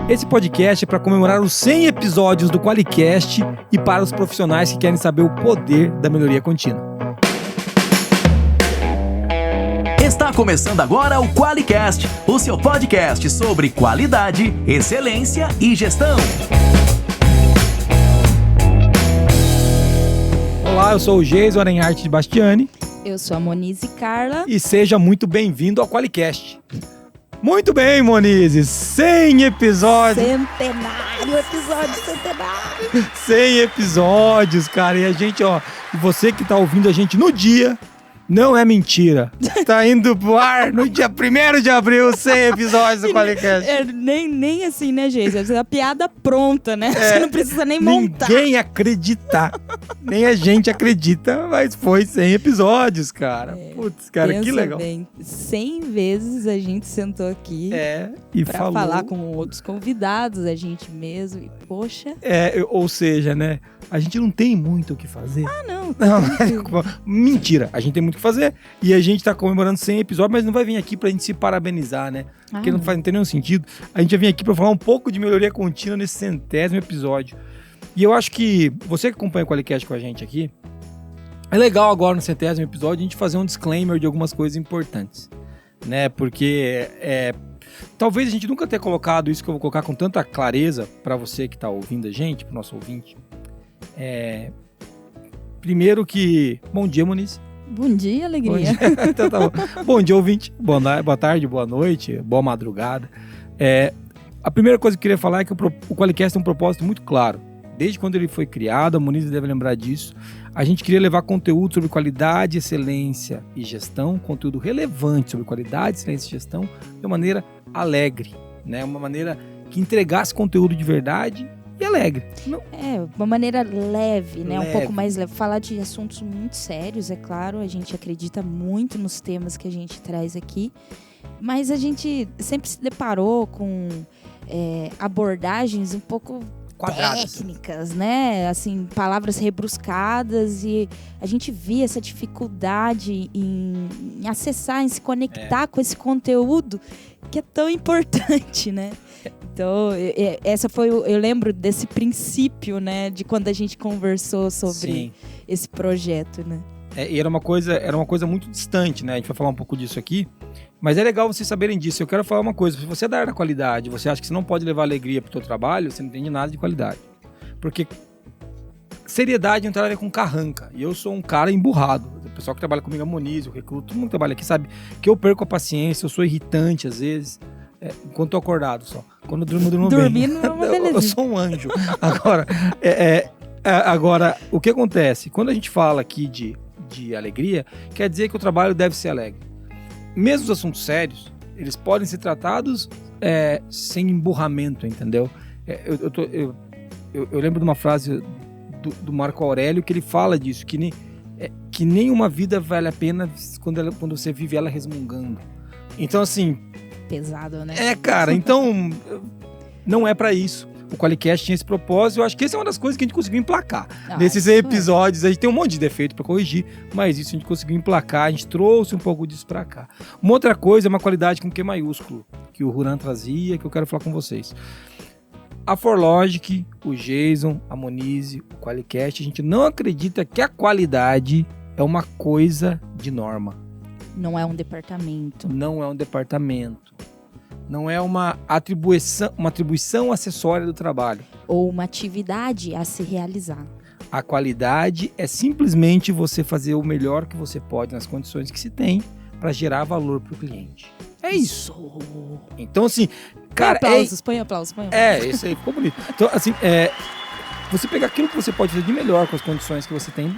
Esse podcast é para comemorar os 100 episódios do QualiCast e para os profissionais que querem saber o poder da melhoria contínua. Está começando agora o QualiCast, o seu podcast sobre qualidade, excelência e gestão. Olá, eu sou o Geison Arenharte de Bastiani. Eu sou a Monize Carla. E seja muito bem-vindo ao QualiCast. Muito bem, Monize, 100 episódios. Episódio centenário. 100 episódios, cara. E a gente, você que tá ouvindo a gente no dia, não é mentira. Tá indo pro ar no dia 1º de abril, 100 episódios do QualiCast. Nem assim, né, gente? É a piada pronta, né? Você não precisa nem montar. Ninguém acredita. Nem a gente acredita, mas foi 100 episódios, cara. Putz, cara, que legal. Bem, 100 vezes a gente sentou aqui e pra falou... falar com outros convidados, a gente mesmo. E, poxa... ou seja, né? A gente não tem muito o que fazer. Não. Mentira, a gente tem muito o que fazer. E a gente tá comemorando 100 episódios, mas não vai vir aqui pra gente se parabenizar, né? Porque não tem nenhum sentido. A gente vai vir aqui pra falar um pouco de melhoria contínua nesse 100º episódio. E eu acho que você que acompanha o QualiCast com a gente aqui, é legal agora no 100º episódio a gente fazer um disclaimer de algumas coisas importantes, né? Porque talvez a gente nunca tenha colocado isso que eu vou colocar com tanta clareza pra você que tá ouvindo a gente, pro nosso ouvinte. Primeiro que... Bom dia, Moniz. Bom dia, alegria. Bom dia. Então, tá bom. Bom dia, ouvinte. Boa tarde, boa noite, boa madrugada. A primeira coisa que eu queria falar é que o QualiCast tem um propósito muito claro. Desde quando ele foi criado, a Moniz deve lembrar disso, a gente queria levar conteúdo sobre qualidade, excelência e gestão, conteúdo relevante sobre qualidade, excelência e gestão, de uma maneira alegre, né? Uma maneira que entregasse conteúdo de verdade e alegre. Uma maneira leve, né? Leve. Um pouco mais leve. Falar de assuntos muito sérios, é claro. A gente acredita muito nos temas que a gente traz aqui. Mas a gente sempre se deparou com abordagens um pouco quadradas, técnicas, né? Assim, palavras rebruscadas. E a gente via essa dificuldade em acessar, em se conectar com esse conteúdo que é tão importante, né? Então, eu lembro desse princípio, né, de quando a gente conversou sobre esse projeto, né? E era uma coisa muito distante, né? A gente vai falar um pouco disso aqui, mas é legal vocês saberem disso. Eu quero falar uma coisa, se você é da área da qualidade, você acha que você não pode levar alegria pro seu trabalho, você não entende nada de qualidade. Porque seriedade não tem nada a ver com carranca, e eu sou um cara emburrado. O pessoal que trabalha comigo, a Moniz, o Recruto, todo mundo que trabalha aqui sabe que eu perco a paciência, eu sou irritante às vezes. Enquanto tô acordado só. Quando eu durmo bem. Dormindo é uma belezinha. Eu sou um anjo. Agora, o que acontece? Quando a gente fala aqui de alegria, quer dizer que o trabalho deve ser alegre. Mesmo os assuntos sérios, eles podem ser tratados sem emburramento, entendeu? Eu lembro de uma frase do Marco Aurélio que ele fala disso, que nenhuma vida vale a pena quando você vive ela resmungando. Então, assim... pesado, né? Cara, então não é pra isso. O QualiCast tinha esse propósito. Eu acho que essa é uma das coisas que a gente conseguiu emplacar. Nesses episódios, a gente tem um monte de defeito pra corrigir, mas isso a gente conseguiu emplacar, a gente trouxe um pouco disso pra cá. Uma outra coisa é uma qualidade com Q maiúsculo, que o Ruran trazia, que eu quero falar com vocês. A ForLogic, o Geison, a Monize, o QualiCast, a gente não acredita que a qualidade é uma coisa de norma. Não é um departamento. Não é um departamento. Não é uma atribuição acessória do trabalho. Ou uma atividade a se realizar. A qualidade é simplesmente você fazer o melhor que você pode nas condições que se tem para gerar valor para o cliente. É isso. Então, assim... cara, põe aplausos. Isso aí ficou bonito. Então, assim, você pegar aquilo que você pode fazer de melhor com as condições que você tem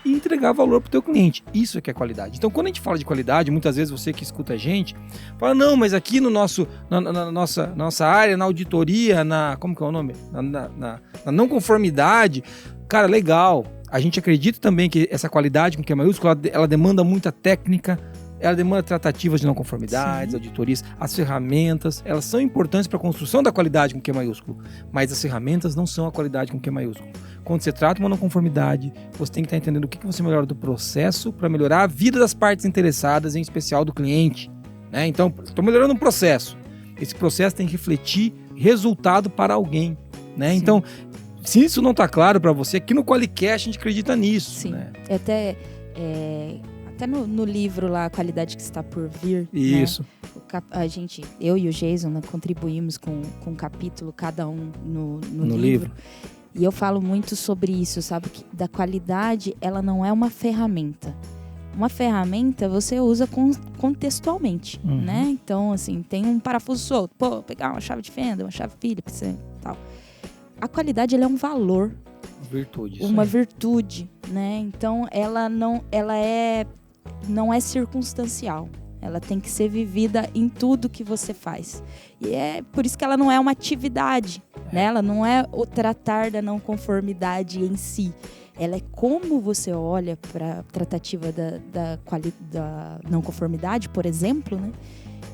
e entregar valor pro teu cliente. Isso é que é qualidade. Então, quando a gente fala de qualidade, muitas vezes você que escuta a gente, fala, não, mas aqui no na nossa área, na auditoria, como que é o nome? Na não conformidade, cara, legal. A gente acredita também que essa qualidade com Q maiúsculo, ela demanda muita técnica, ela demanda tratativas de não conformidades, auditorias, as ferramentas, elas são importantes para a construção da qualidade com Q maiúsculo, mas as ferramentas não são a qualidade com Q maiúsculo. Quando você trata uma não conformidade, você tem que estar entendendo o que você melhora do processo para melhorar a vida das partes interessadas, em especial do cliente, né? Então, estou melhorando um processo. Esse processo tem que refletir resultado para alguém, né? Então, se isso não está claro para você, aqui no Qualicast a gente acredita nisso. Sim, né? até no livro lá, A Qualidade que Está por Vir, Isso. Né? Eu e o Jason, né, contribuímos com um capítulo, cada um no livro. E eu falo muito sobre isso, sabe? Que da qualidade, ela não é uma ferramenta. Uma ferramenta você usa contextualmente, né? Então, assim, tem um parafuso solto. Pô, vou pegar uma chave de fenda, uma chave Phillips e tal. A qualidade, ela é um valor. Virtude. Uma virtude, né? Então, ela não é circunstancial. Ela tem que ser vivida em tudo que você faz. E é por isso que ela não é uma atividade, né? Ela não é o tratar da não conformidade em si. Ela é como você olha para a tratativa da não conformidade, por exemplo, né?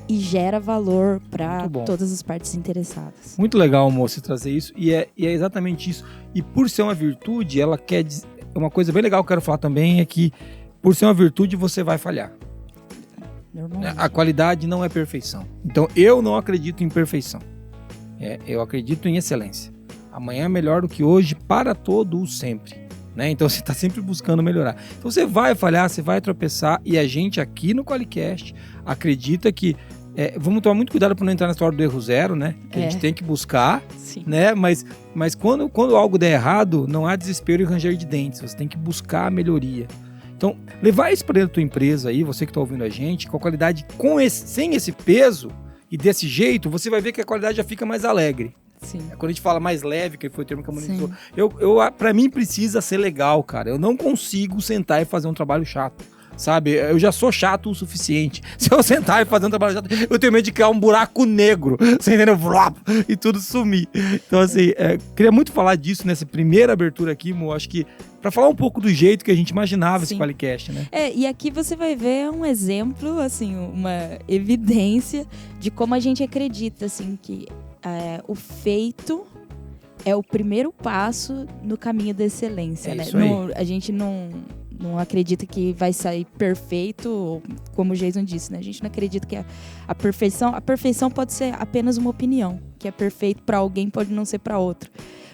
E gera valor para todas as partes interessadas. Muito legal, moço, trazer isso. E é exatamente isso. E por ser uma virtude, ela quer dizer... Uma coisa bem legal que eu quero falar também é que por ser uma virtude, você vai falhar. A qualidade não é perfeição. Então, eu não acredito em perfeição. Eu acredito em excelência. Amanhã é melhor do que hoje para todo o sempre. Né? Então, você está sempre buscando melhorar. Então, você vai falhar, você vai tropeçar. E a gente aqui no Qualicast acredita que... vamos tomar muito cuidado para não entrar na história do erro zero, né? Que a gente tem que buscar. Sim. Né? Mas quando algo der errado, não há desespero e ranger de dentes. Você tem que buscar a melhoria. Então, levar isso para dentro da tua empresa aí, você que está ouvindo a gente, com a qualidade, sem esse peso e desse jeito, você vai ver que a qualidade já fica mais alegre. Sim. Quando a gente fala mais leve, que foi o termo que a Monique usou, para mim precisa ser legal, cara. Eu não consigo sentar e fazer um trabalho chato. Sabe, eu já sou chato o suficiente. Se eu sentar e fazer um trabalho chato, eu tenho medo de criar um buraco negro, você entendeu? E tudo sumir. Então, assim, queria muito falar disso nessa primeira abertura aqui, Mo. Acho que para falar um pouco do jeito que a gente imaginava esse Qualicast, né? E aqui você vai ver um exemplo, assim, uma evidência de como a gente acredita, assim, que o feito é o primeiro passo no caminho da excelência, né? A gente não acredita que vai sair perfeito, como o Jason disse, né? A gente não acredita que a perfeição pode ser apenas uma opinião, que é perfeito para alguém, pode não ser para outro.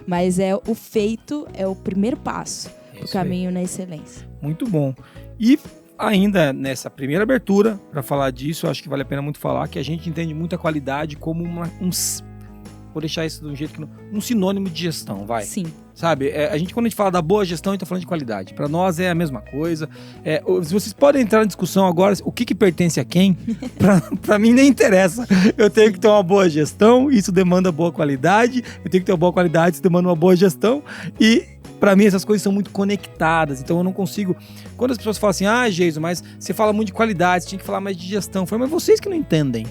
Mas o feito é o primeiro passo do caminho na excelência. Muito bom. E ainda nessa primeira abertura, para falar disso, eu acho que vale a pena muito falar que a gente entende muito a qualidade como vou deixar isso de um jeito que um sinônimo de gestão, vai. Sim. Sabe, quando a gente fala da boa gestão, a gente tá falando de qualidade. Para nós é a mesma coisa. Se vocês podem entrar na discussão agora, o que pertence a quem, para mim nem interessa. Eu tenho que ter uma boa gestão, isso demanda boa qualidade. Eu tenho que ter uma boa qualidade, isso demanda uma boa gestão. E para mim essas coisas são muito conectadas. Então eu não consigo... Quando as pessoas falam assim, Geiso, mas você fala muito de qualidade, você tinha que falar mais de gestão. Eu falo, mas vocês que não entendem.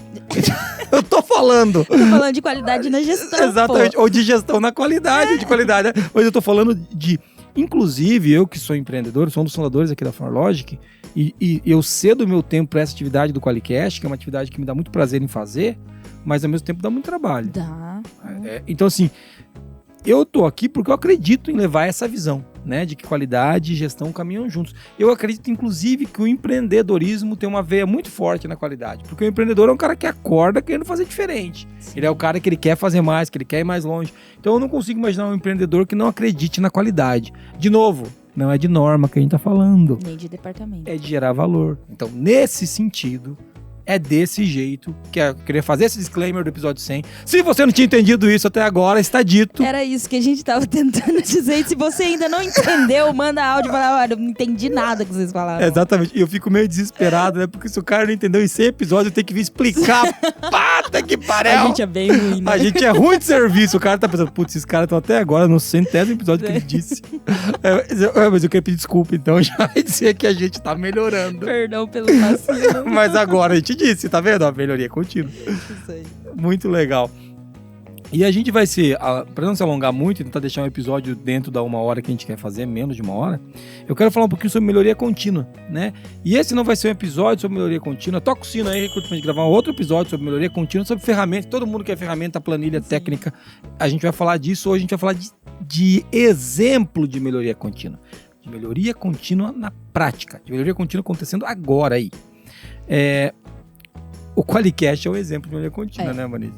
Eu tô falando. Eu tô falando de qualidade na gestão. Exatamente. Ou de gestão na qualidade, de qualidade. Mas eu tô falando de... Inclusive, eu que sou empreendedor, sou um dos fundadores aqui da ForLogic, e eu cedo o meu tempo para essa atividade do Qualicast, que é uma atividade que me dá muito prazer em fazer, mas ao mesmo tempo dá muito trabalho. Dá. Então, assim, eu tô aqui porque eu acredito em levar essa visão, né, de que qualidade e gestão caminham juntos. Eu acredito, inclusive, que o empreendedorismo tem uma veia muito forte na qualidade, porque o empreendedor é um cara que acorda querendo fazer diferente. Sim. Ele é o cara que ele quer fazer mais, que ele quer ir mais longe. Então eu não consigo imaginar um empreendedor que não acredite na qualidade. De novo, não é de norma que a gente tá falando. Nem de departamento. É de gerar valor. Então, nesse sentido... É desse jeito que eu queria fazer esse disclaimer do episódio 100. Se você não tinha entendido isso até agora, está dito. Era isso que a gente estava tentando dizer. E se você ainda não entendeu, manda áudio e fala, olha, eu não entendi nada que vocês falaram. Exatamente. E eu fico meio desesperado, né? Porque se o cara não entendeu em 100 episódios, eu tenho que vir explicar. Pata que pariu! A gente é bem ruim, né? A gente é ruim de serviço. O cara tá pensando, putz, esses caras estão até agora no 100º episódio que ele disse. Mas eu queria pedir desculpa, então, já dizer que a gente tá melhorando. Perdão pelo vacilo. Mas agora a gente disse, tá vendo? A melhoria contínua. Isso aí. Muito legal. E a gente vai para não se alongar muito e tentar deixar um episódio dentro da 1 hora que a gente quer fazer, menos de 1 hora, eu quero falar um pouquinho sobre melhoria contínua, né? E esse não vai ser um episódio sobre melhoria contínua. Toca o sino aí, pra gente gravar um outro episódio sobre melhoria contínua, sobre ferramentas. Todo mundo quer ferramenta, planilha, técnica. A gente vai falar disso hoje, a gente vai falar de exemplo de melhoria contínua. De melhoria contínua na prática. De melhoria contínua acontecendo agora aí. O Qualicast é um exemplo de melhoria contínua, né, Monique?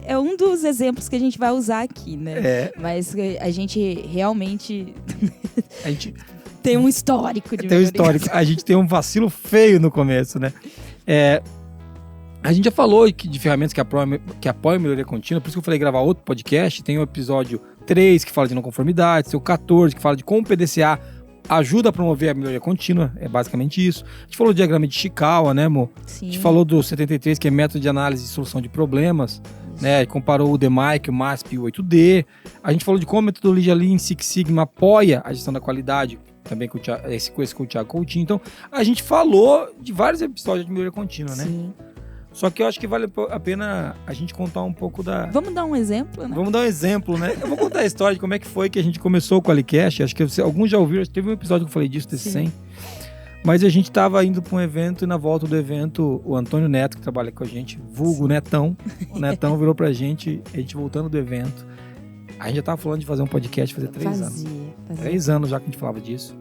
É um dos exemplos que a gente vai usar aqui, né? Mas a gente realmente tem um histórico de A gente tem um vacilo feio no começo, né? A gente já falou de ferramentas que apoiam a melhoria contínua, por isso que eu falei gravar outro podcast. Tem o episódio 3, que fala de não conformidade, tem o 14, que fala de como o PDCA ajuda a promover a melhoria contínua, é basicamente isso. A gente falou do diagrama de Ishikawa, né, amor? Sim. A gente falou do 73, que é método de análise e solução de problemas, né? Comparou o DMAIC, o MASP e o 8D. A gente falou de como a metodologia Lean Six Sigma apoia a gestão da qualidade, também com esse com o Thiago Coutinho. Então, a gente falou de vários episódios de melhoria contínua, né? Sim. Só que eu acho que vale a pena a gente contar um pouco da... Vamos dar um exemplo, né? Vamos dar um exemplo, né? Eu vou contar a história de como é que foi que a gente começou o Qualicast. Acho que alguns já ouviram, teve um episódio que eu falei disso, desse 100. Mas a gente tava indo para um evento e na volta do evento, o Antônio Neto, que trabalha com a gente, vulgo Netão, o Netão virou pra gente, a gente voltando do evento. A gente já tava falando de fazer um podcast fazer 3 anos. 3 anos já que a gente falava disso.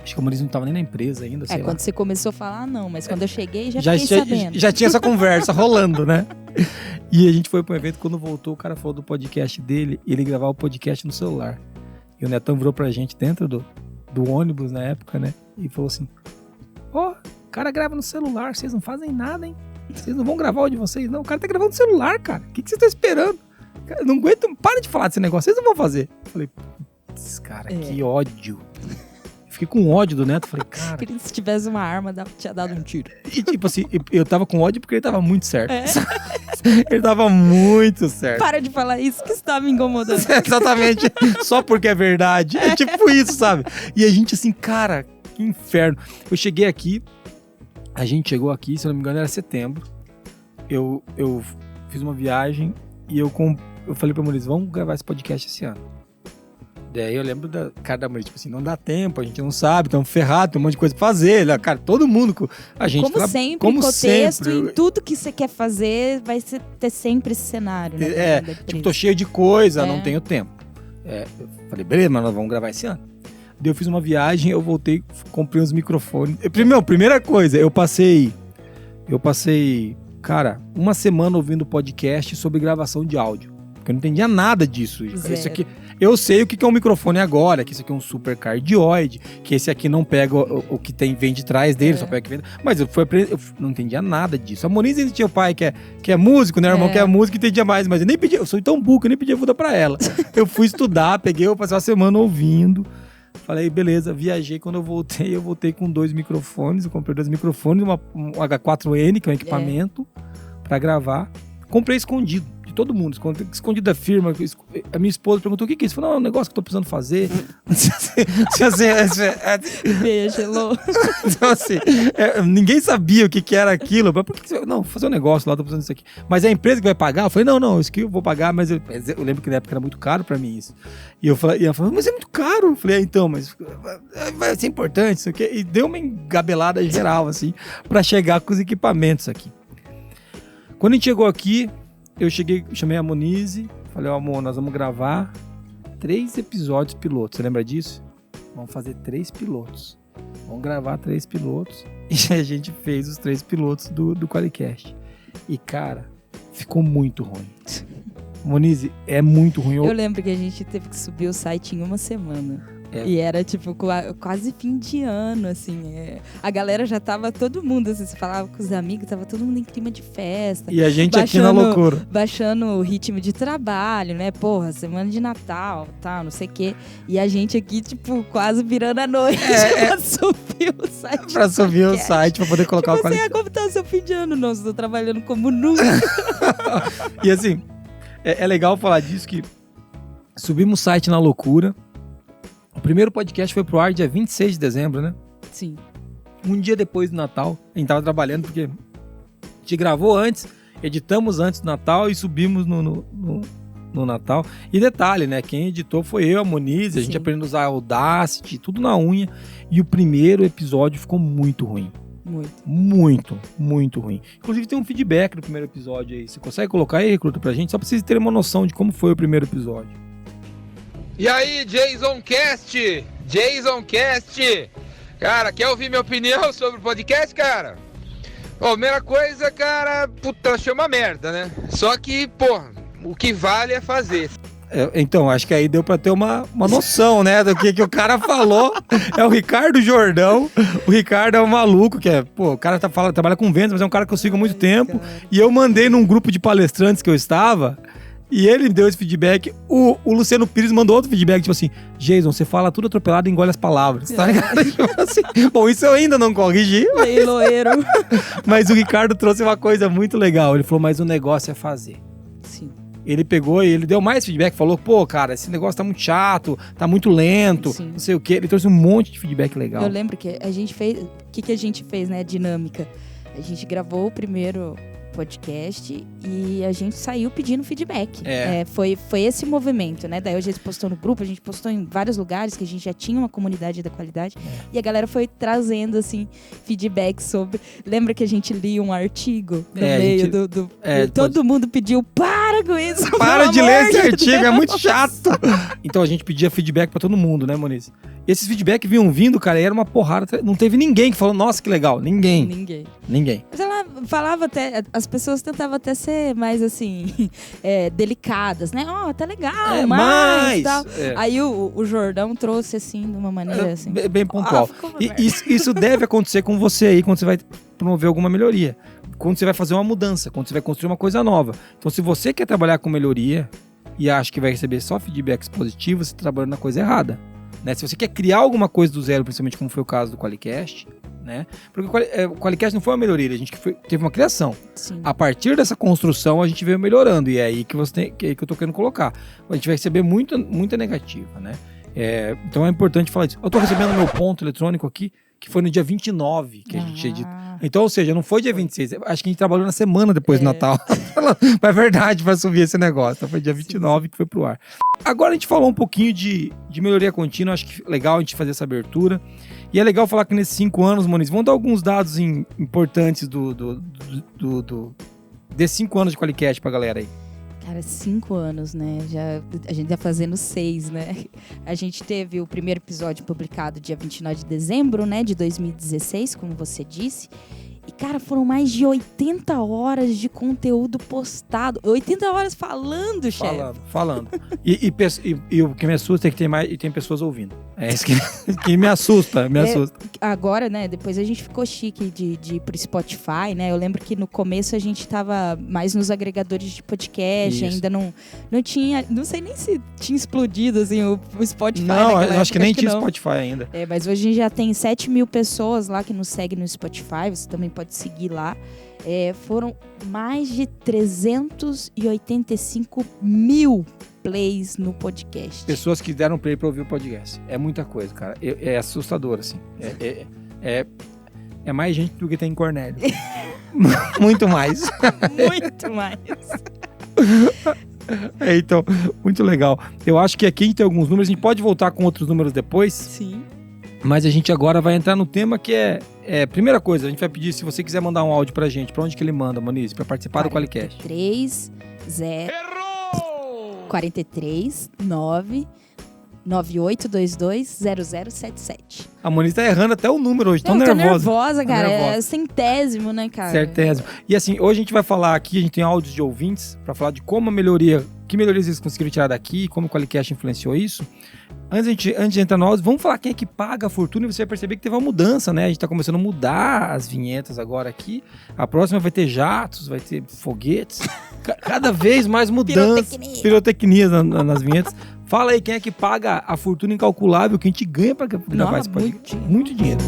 Acho que o Maurício não estava nem na empresa ainda, sei lá. Quando você começou a falar, não. Mas quando eu cheguei, já fiquei sabendo. Já tinha essa conversa rolando, né? E a gente foi para um evento, quando voltou, o cara falou do podcast dele, e ele gravava o podcast no celular. E o Netão virou pra gente dentro do ônibus na época, né? E falou assim, o cara grava no celular, vocês não fazem nada, hein? Vocês não vão gravar o de vocês, não. O cara tá gravando no celular, cara. O que vocês estão esperando? Cara, não aguento, para de falar desse negócio, vocês não vão fazer. Eu falei, putz, cara, que ódio. Fiquei com ódio do Neto, falei, cara... Se tivesse uma arma, tinha dado um tiro. E tipo assim, eu tava com ódio porque ele tava muito certo. Ele tava muito certo. Para de falar isso que está me incomodando. Exatamente, só porque é verdade. É tipo isso, sabe? E a gente assim, cara, que inferno. Eu cheguei aqui, a gente chegou aqui, se eu não me engano era setembro. Eu fiz uma viagem e eu falei pra Maurício, vamos gravar esse podcast esse ano. Daí eu lembro da cara da Maurício, tipo assim, não dá tempo, a gente não sabe, estamos ferrados, tem um monte de coisa pra fazer. Cara, todo mundo, a gente... Como sempre, em tudo que você quer fazer, vai ter sempre esse cenário, né? Tipo, tô cheio de coisa, não tenho tempo. Eu falei, beleza, mas nós vamos gravar esse ano. Daí eu fiz uma viagem, eu voltei, comprei uns microfones. Primeira coisa, eu passei, cara, uma semana ouvindo podcast sobre gravação de áudio. Porque eu não entendia nada disso. Isso aqui... Eu sei o que é um microfone agora, que isso aqui é um super cardioide, que esse aqui não pega o que vem de trás dele, só pega o que vem. Mas eu não entendia nada disso. A Moniz ainda tinha o pai que é músico, né? O irmão que é músico, entendia mais, mas eu sou tão burro que eu nem pedi ajuda pra ela. Eu fui estudar, eu passei uma semana ouvindo. Falei, beleza, viajei. Quando eu voltei com 2 microfones. Eu comprei 2 microfones, um H4N, que é um equipamento, pra gravar. Comprei escondido. Todo mundo, escondido da firma. A minha esposa perguntou, o que é isso? Eu falei, não, é um negócio que eu tô precisando fazer. Beijo, Elô. Então assim, ninguém sabia o que era aquilo. Mas por que você... Não, vou fazer um negócio lá, tô precisando disso aqui. Mas é a empresa que vai pagar? Eu falei, não, isso aqui eu vou pagar, mas eu lembro que na época era muito caro pra mim isso. E ela falou, mas é muito caro. Eu falei, então, mas vai ser importante isso aqui. E deu uma engabelada geral, assim, pra chegar com os equipamentos aqui. Quando a gente chegou aqui, eu chamei a Monize, falei, amor, nós vamos gravar 3 episódios pilotos. Você lembra disso? Vamos fazer 3 pilotos. Vamos gravar 3 pilotos. E a gente fez os 3 pilotos do Qualicast. E, cara, ficou muito ruim. Monize, é muito ruim. Eu lembro que a gente teve que subir o site em uma semana. E era, tipo, quase fim de ano, assim. A galera já tava, todo mundo, assim, você falava com os amigos, tava todo mundo em clima de festa. E a gente aqui na loucura. Baixando o ritmo de trabalho, né? Porra, semana de Natal, tal, não sei o quê. E a gente aqui, tipo, quase virando a noite pra subir o site. Pra subir o site, pra poder colocar o qualidade. Como tá o seu fim de ano? Nossa, tô trabalhando como nunca. E assim, é legal falar disso, que subimos o site na loucura. O primeiro podcast foi pro ar dia 26 de dezembro, né? Sim. Um dia depois do Natal, a gente tava trabalhando porque a gente gravou antes, editamos antes do Natal e subimos no Natal. E detalhe, né? Quem editou foi eu, a Moniz, a gente aprendeu a usar Audacity, tudo na unha. E o primeiro episódio ficou muito ruim. Muito ruim. Inclusive tem um feedback no primeiro episódio aí. Você consegue colocar aí, Recruta, pra gente? Só pra vocês terem uma noção de como foi o primeiro episódio. E aí, Jason Cast! Cara, quer ouvir minha opinião sobre o podcast, cara? Ó, primeira coisa, cara, puta, achei uma merda, né? Só que, pô, o que vale é fazer. Então, acho que aí deu pra ter uma noção, né, do que o cara falou. É o Ricardo Jordão. O Ricardo é um maluco, o cara trabalha com vendas, mas é um cara que eu sigo há muito tempo. E eu mandei num grupo de palestrantes que eu estava, e ele me deu esse feedback. O Luciano Pires mandou outro feedback, tipo assim, Jason, você fala tudo atropelado e engole as palavras, tá ligado? Tipo assim, bom, isso eu ainda não corrigi. Leiloeiro. Mas o Ricardo trouxe uma coisa muito legal. Ele falou, mas o negócio é fazer. Sim. Ele pegou e ele deu mais feedback, falou, pô, cara, esse negócio tá muito chato, tá muito lento, Sim. não sei o quê. Ele trouxe um monte de feedback legal. Eu lembro que a gente fez... O que a gente fez, né? Dinâmica. A gente gravou o primeiro podcast e a gente saiu pedindo feedback. Foi esse movimento, né? Daí a gente postou no grupo, a gente postou em vários lugares que a gente já tinha uma comunidade da qualidade e a galera foi trazendo, assim, feedback sobre... Lembra que a gente lia um artigo no meio do todo mundo pediu, para com isso! Para de ler esse artigo, é muito chato! Então a gente pedia feedback pra todo mundo, né, Moniz? E esses feedback vinham vindo, cara, e era uma porrada. Não teve ninguém que falou, nossa, que legal. Ninguém. Mas ela falava até... As pessoas tentavam até ser mais, assim, delicadas, né? Ó, tá legal, mais tal. Aí o Jordão trouxe, assim, de uma maneira, assim... Bem pontual. E isso deve acontecer com você aí, quando você vai promover alguma melhoria. Quando você vai fazer uma mudança, quando você vai construir uma coisa nova. Então, se você quer trabalhar com melhoria e acha que vai receber só feedbacks positivos, você está trabalhando na coisa errada. Né? Se você quer criar alguma coisa do zero, principalmente como foi o caso do QualiCast, né? Porque o QualiCast não foi uma melhoria, a gente teve uma criação. Sim. A partir dessa construção, a gente veio melhorando, e é aí que eu tô querendo colocar. A gente vai receber muita negativa, né? Então é importante falar disso. Eu tô recebendo meu ponto eletrônico aqui, que foi no dia 29 que a gente edita. Então, ou seja, não foi dia 26. Acho que a gente trabalhou na semana depois do Natal. Mas é verdade, pra subir esse negócio. Então foi dia 29 que foi pro ar. Agora a gente falou um pouquinho de melhoria contínua. Acho que é legal a gente fazer essa abertura. E é legal falar que nesses 5 anos, Moniz, vamos dar alguns dados importantes desses 5 anos de QualiCast pra galera aí. Cara, 5 anos, né? A gente tá fazendo 6, né? A gente teve o primeiro episódio publicado dia 29 de dezembro, né? De 2016, como você disse. E, cara, foram mais de 80 horas de conteúdo postado. 80 horas falando, chefe. Falando. E o que me assusta é que tem pessoas ouvindo. É isso que me assusta, Agora, né, depois a gente ficou chique de ir pro Spotify, né? Eu lembro que no começo a gente tava mais nos agregadores de podcast, isso. Ainda não tinha... Não sei nem se tinha explodido, assim, o Spotify. Não, eu acho que nem tinha Spotify ainda. Mas hoje a gente já tem 7 mil pessoas lá que nos seguem no Spotify, você também pode seguir lá. Foram mais de 385 mil plays no podcast. Pessoas que deram play pra ouvir o podcast. É muita coisa, cara. É assustador, assim. É mais gente do que tem em Cornélio. Muito mais. Muito mais. Então, muito legal. Eu acho que aqui a gente tem alguns números. A gente pode voltar com outros números depois. Sim. Mas a gente agora vai entrar no tema que primeira coisa, a gente vai pedir, se você quiser mandar um áudio pra gente, pra onde que ele manda, Moniz? Pra participar do QualiCast. 43 9 98220077. A Moniz tá errando até o número hoje, tão nervosa. nervosa. Nervosa, cara. É centésimo, né, cara? Centésimo. E assim, hoje a gente vai falar aqui, a gente tem áudios de ouvintes pra falar de como que melhorias eles conseguiram tirar daqui, como o QualiCast influenciou isso. Antes de entrar no áudio, vamos falar quem é que paga a fortuna e você vai perceber que teve uma mudança, né? A gente tá começando a mudar as vinhetas agora aqui. A próxima vai ter jatos, vai ter foguetes. Cada vez mais mudança. Pirotecnia nas vinhetas. Fala aí quem é que paga a fortuna incalculável que a gente ganha pra gravar esse podcast. Muito dinheiro.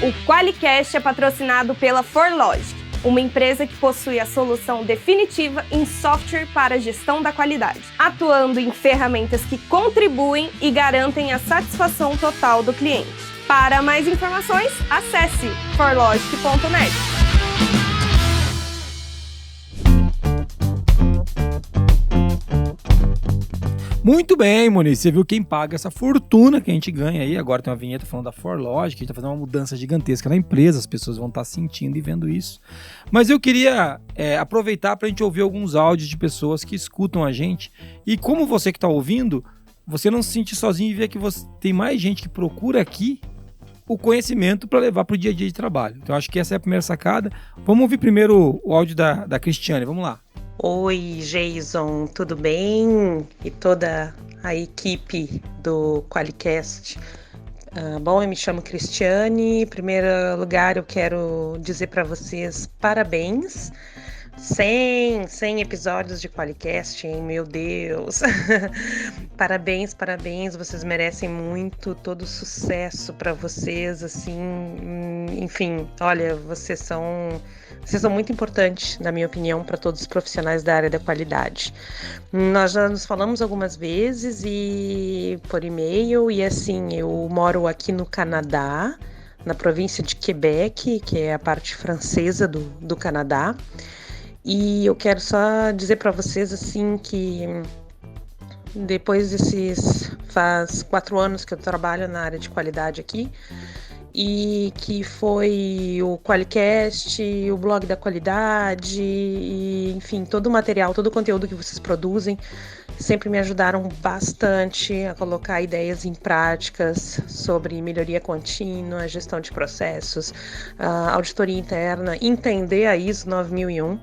O QualiCast é patrocinado pela ForLogic, uma empresa que possui a solução definitiva em software para a gestão da qualidade, atuando em ferramentas que contribuem e garantem a satisfação total do cliente. Para mais informações, acesse forlogic.net. Muito bem, Moniz. Você viu quem paga essa fortuna que a gente ganha aí. Agora tem uma vinheta falando da ForLogic. A gente tá fazendo uma mudança gigantesca na empresa. As pessoas vão estar sentindo e vendo isso. Mas eu queria aproveitar para a gente ouvir alguns áudios de pessoas que escutam a gente. E como você que está ouvindo, você não se sentir sozinho e ver que tem mais gente que procura aqui o conhecimento para levar para o dia a dia de trabalho. Então, acho que essa é a primeira sacada. Vamos ouvir primeiro o áudio da Cristiane. Vamos lá. Oi, Jason, tudo bem? E toda a equipe do QualiCast. Bom, eu me chamo Cristiane. Em primeiro lugar, eu quero dizer para vocês parabéns. 100 episódios de QualiCast, hein? Meu Deus! Parabéns, vocês merecem muito, todo sucesso para vocês, assim, enfim, olha, vocês são muito importantes, na minha opinião, para todos os profissionais da área da qualidade. Nós já nos falamos algumas vezes e por e-mail, e assim, eu moro aqui no Canadá, na província de Quebec, que é a parte francesa do Canadá. E eu quero só dizer para vocês assim que depois faz 4 anos que eu trabalho na área de qualidade aqui e que foi o QualiCast, o blog da qualidade, e, enfim, todo o material, todo o conteúdo que vocês produzem sempre me ajudaram bastante a colocar ideias em práticas sobre melhoria contínua, gestão de processos, auditoria interna, entender a ISO 9001,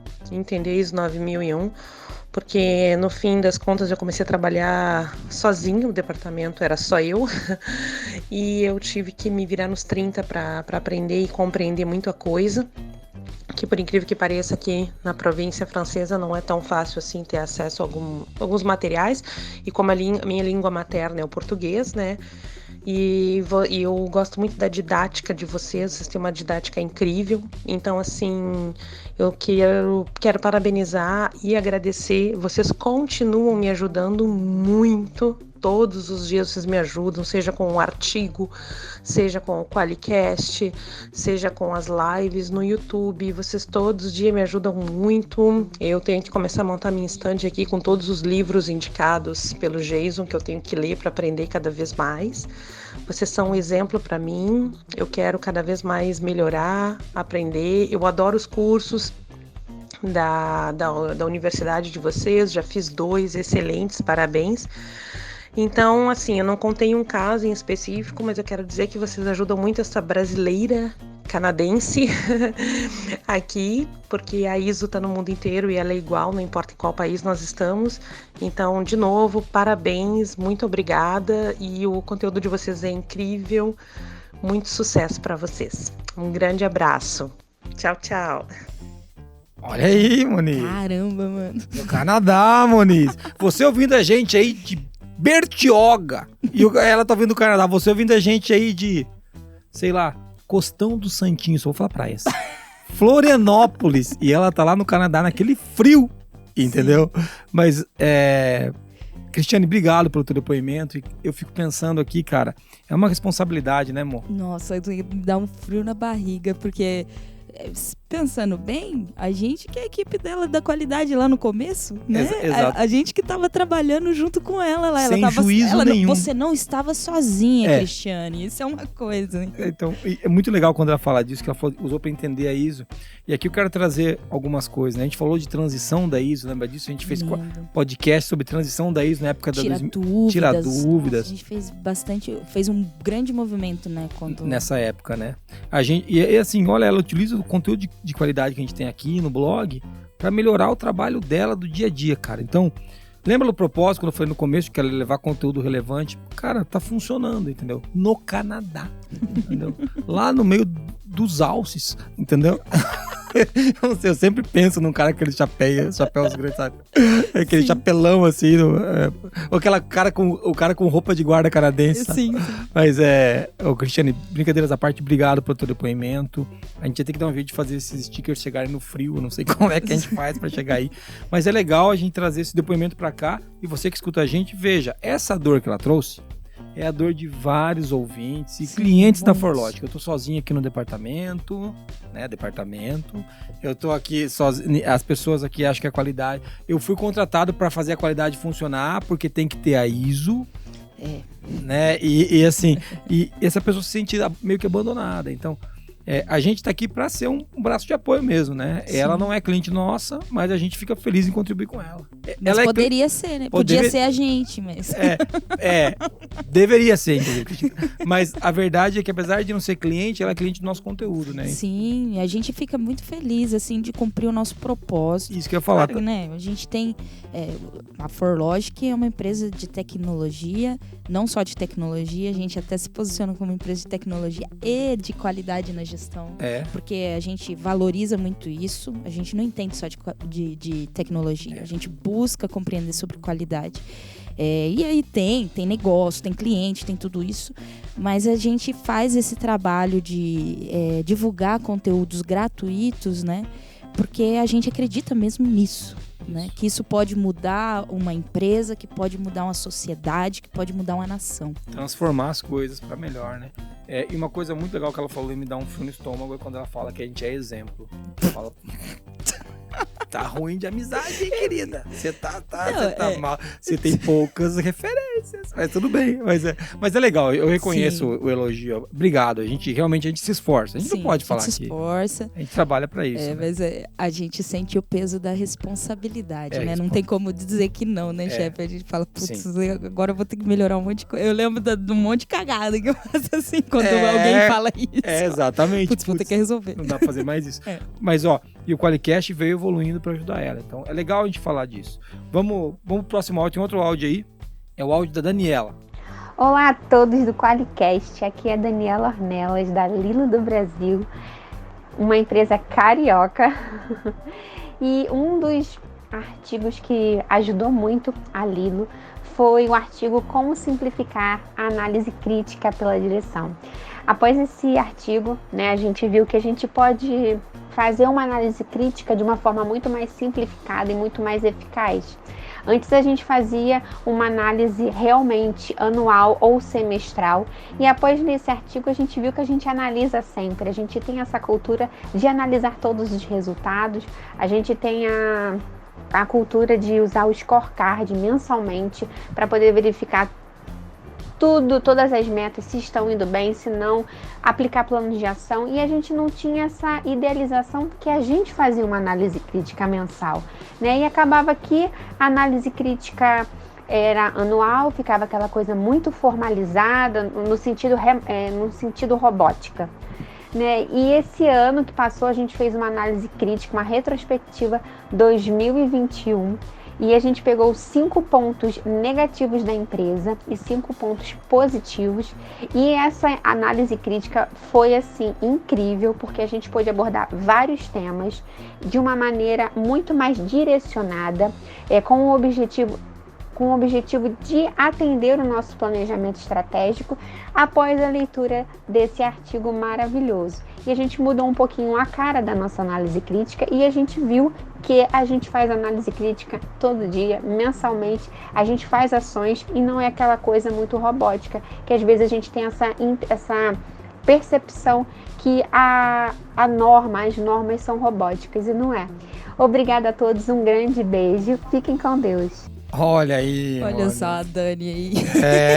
porque no fim das contas eu comecei a trabalhar sozinho, o departamento era só eu, e eu tive que me virar nos 30 para aprender e compreender muita coisa, que por incrível que pareça aqui na província francesa não é tão fácil assim ter acesso a alguns materiais, e como a minha língua materna é o português, né? E eu gosto muito da didática de vocês têm uma didática incrível, então assim, eu quero parabenizar e agradecer, vocês continuam me ajudando muito, todos os dias vocês me ajudam, seja com um artigo, seja com o QualiCast, seja com as lives no YouTube, vocês todos os dias me ajudam muito. Eu tenho que começar a montar minha estante aqui com todos os livros indicados pelo Jason, que eu tenho que ler para aprender cada vez mais. Vocês são um exemplo para mim, eu quero cada vez mais melhorar, aprender, eu adoro os cursos da universidade de vocês, já fiz 2 excelentes, parabéns. Então, assim, eu não contei um caso em específico, mas eu quero dizer que vocês ajudam muito essa brasileira canadense aqui, porque a ISO está no mundo inteiro e ela é igual, não importa em qual país nós estamos. Então, de novo, parabéns, muito obrigada, e o conteúdo de vocês é incrível, muito sucesso para vocês. Um grande abraço. Tchau, tchau. Olha aí, Moniz. Caramba, mano. No Canadá, Moniz. Você ouvindo a gente aí de Bertioga, e ela tá ouvindo o Canadá, você ouvindo a gente aí de, sei lá, Costão do Santinho, só vou falar praias, Florianópolis, e ela tá lá no Canadá naquele frio, entendeu? Sim. Mas, Cristiane, obrigado pelo teu depoimento, e eu fico pensando aqui, cara, é uma responsabilidade, né, amor? Nossa, me dá um frio na barriga, porque... Pensando bem, a gente que é a equipe dela da qualidade lá no começo, né? Exato. A gente que tava trabalhando junto com ela lá. Sem juízo nenhum. Você não estava sozinha, Cristiane. Isso é uma coisa. Então, é muito legal quando ela fala disso, que ela usou para entender a ISO. E aqui eu quero trazer algumas coisas, né? A gente falou de transição da ISO, lembra disso? A gente fez podcast sobre transição da ISO na época da... Tira dúvidas. A gente fez um grande movimento, né? Nessa época, né? E assim, olha, ela utiliza o conteúdo de qualidade que a gente tem aqui no blog para melhorar o trabalho dela do dia a dia, cara. Então, lembra do propósito, quando eu falei no começo que ela ia levar conteúdo relevante? Cara, tá funcionando, entendeu? No Canadá, entendeu? Lá no meio dos alces, entendeu? Eu sempre penso num cara com aquele chapéu grande, sabe? Aquele chapelão assim, ou o cara com roupa de guarda canadense, sabe? Sim. Mas Cristiane, brincadeiras à parte, obrigado pelo teu depoimento. A gente ia ter que dar um jeito de fazer esses stickers chegarem no frio, eu não sei como é que a gente faz pra chegar aí. Mas é legal a gente trazer esse depoimento pra cá, e você que escuta a gente, veja, essa dor que ela trouxe é a dor de vários ouvintes e clientes da ForLogic. Eu tô sozinho aqui no departamento, né? Eu tô aqui sozinho, as pessoas aqui acham que é qualidade. Eu fui contratado para fazer a qualidade funcionar, porque tem que ter a ISO. Né? E assim, e essa pessoa se sente meio que abandonada. Então, A gente tá aqui para ser um braço de apoio mesmo, né? Sim. Ela não é cliente nossa, mas a gente fica feliz em contribuir com ela. Mas Ela poderia ser, né? Podia ser a gente, mas... Deveria ser, inclusive. Mas a verdade é que, apesar de não ser cliente, ela é cliente do nosso conteúdo, né? Sim, a gente fica muito feliz, assim, de cumprir o nosso propósito. Isso que eu ia falar. Claro, né? A gente tem a ForLogic é uma empresa de tecnologia, não só de tecnologia, a gente até se posiciona como empresa de tecnologia e de qualidade na gestão. Porque a gente valoriza muito isso, a gente não entende só de tecnologia, a gente busca compreender sobre qualidade. E aí tem negócio, tem cliente, tem tudo isso, mas a gente faz esse trabalho de divulgar conteúdos gratuitos, né? Porque a gente acredita mesmo nisso, né? Que isso pode mudar uma empresa, que pode mudar uma sociedade, que pode mudar uma nação. Transformar as coisas para melhor, né? E uma coisa muito legal que ela falou e me dá um frio no estômago é quando ela fala que a gente é exemplo. Fala... Tá ruim de amizade, hein, querida? Você tá mal. Você tem poucas referências. Mas tudo bem. Mas é legal. Eu reconheço o elogio. Obrigado. A gente realmente se esforça. A gente não pode falar aqui. A gente se esforça. A gente trabalha pra isso. Né? Mas a gente sente o peso da responsabilidade, né? Não tem como dizer que não, né, chefe? A gente fala, putz, agora eu vou ter que melhorar um monte de coisa. Eu lembro de um monte de cagada que eu faço assim quando alguém fala isso. Exatamente. Putz, vou ter que resolver. Não dá pra fazer mais isso. Mas, e o QualiCast veio evoluindo para ajudar ela. Então, é legal a gente falar disso. Vamos pro próximo áudio. Tem outro áudio aí. É o áudio da Daniela. Olá a todos do QualiCast. Aqui é a Daniela Ornelas, da Lilo do Brasil, uma empresa carioca. E um dos artigos que ajudou muito a Lilo foi o artigo Como Simplificar a Análise Crítica pela Direção. Após esse artigo, a gente viu que a gente pode fazer uma análise crítica de uma forma muito mais simplificada e muito mais eficaz. Antes a gente fazia uma análise realmente anual ou semestral, e após nesse artigo a gente viu que a gente analisa sempre, a gente tem essa cultura de analisar todos os resultados, a gente tem a cultura de usar o scorecard mensalmente para poder verificar todas as metas, se estão indo bem, se não, aplicar plano de ação. E a gente não tinha essa idealização que a gente fazia uma análise crítica mensal, né? E acabava que a análise crítica era anual, ficava aquela coisa muito formalizada, no sentido robótica, né? E esse ano que passou, a gente fez uma análise crítica, uma retrospectiva 2021, e a gente pegou 5 pontos negativos da empresa e 5 pontos positivos. E essa análise crítica foi, assim, incrível, porque a gente pôde abordar vários temas de uma maneira muito mais direcionada, com o objetivo de atender o nosso planejamento estratégico após a leitura desse artigo maravilhoso. E a gente mudou um pouquinho a cara da nossa análise crítica e a gente viu que a gente faz análise crítica todo dia, mensalmente, a gente faz ações e não é aquela coisa muito robótica, que às vezes a gente tem essa percepção que as normas são robóticas e não é. Obrigada a todos, um grande beijo, fiquem com Deus. Olha aí. Olha só a Dani aí.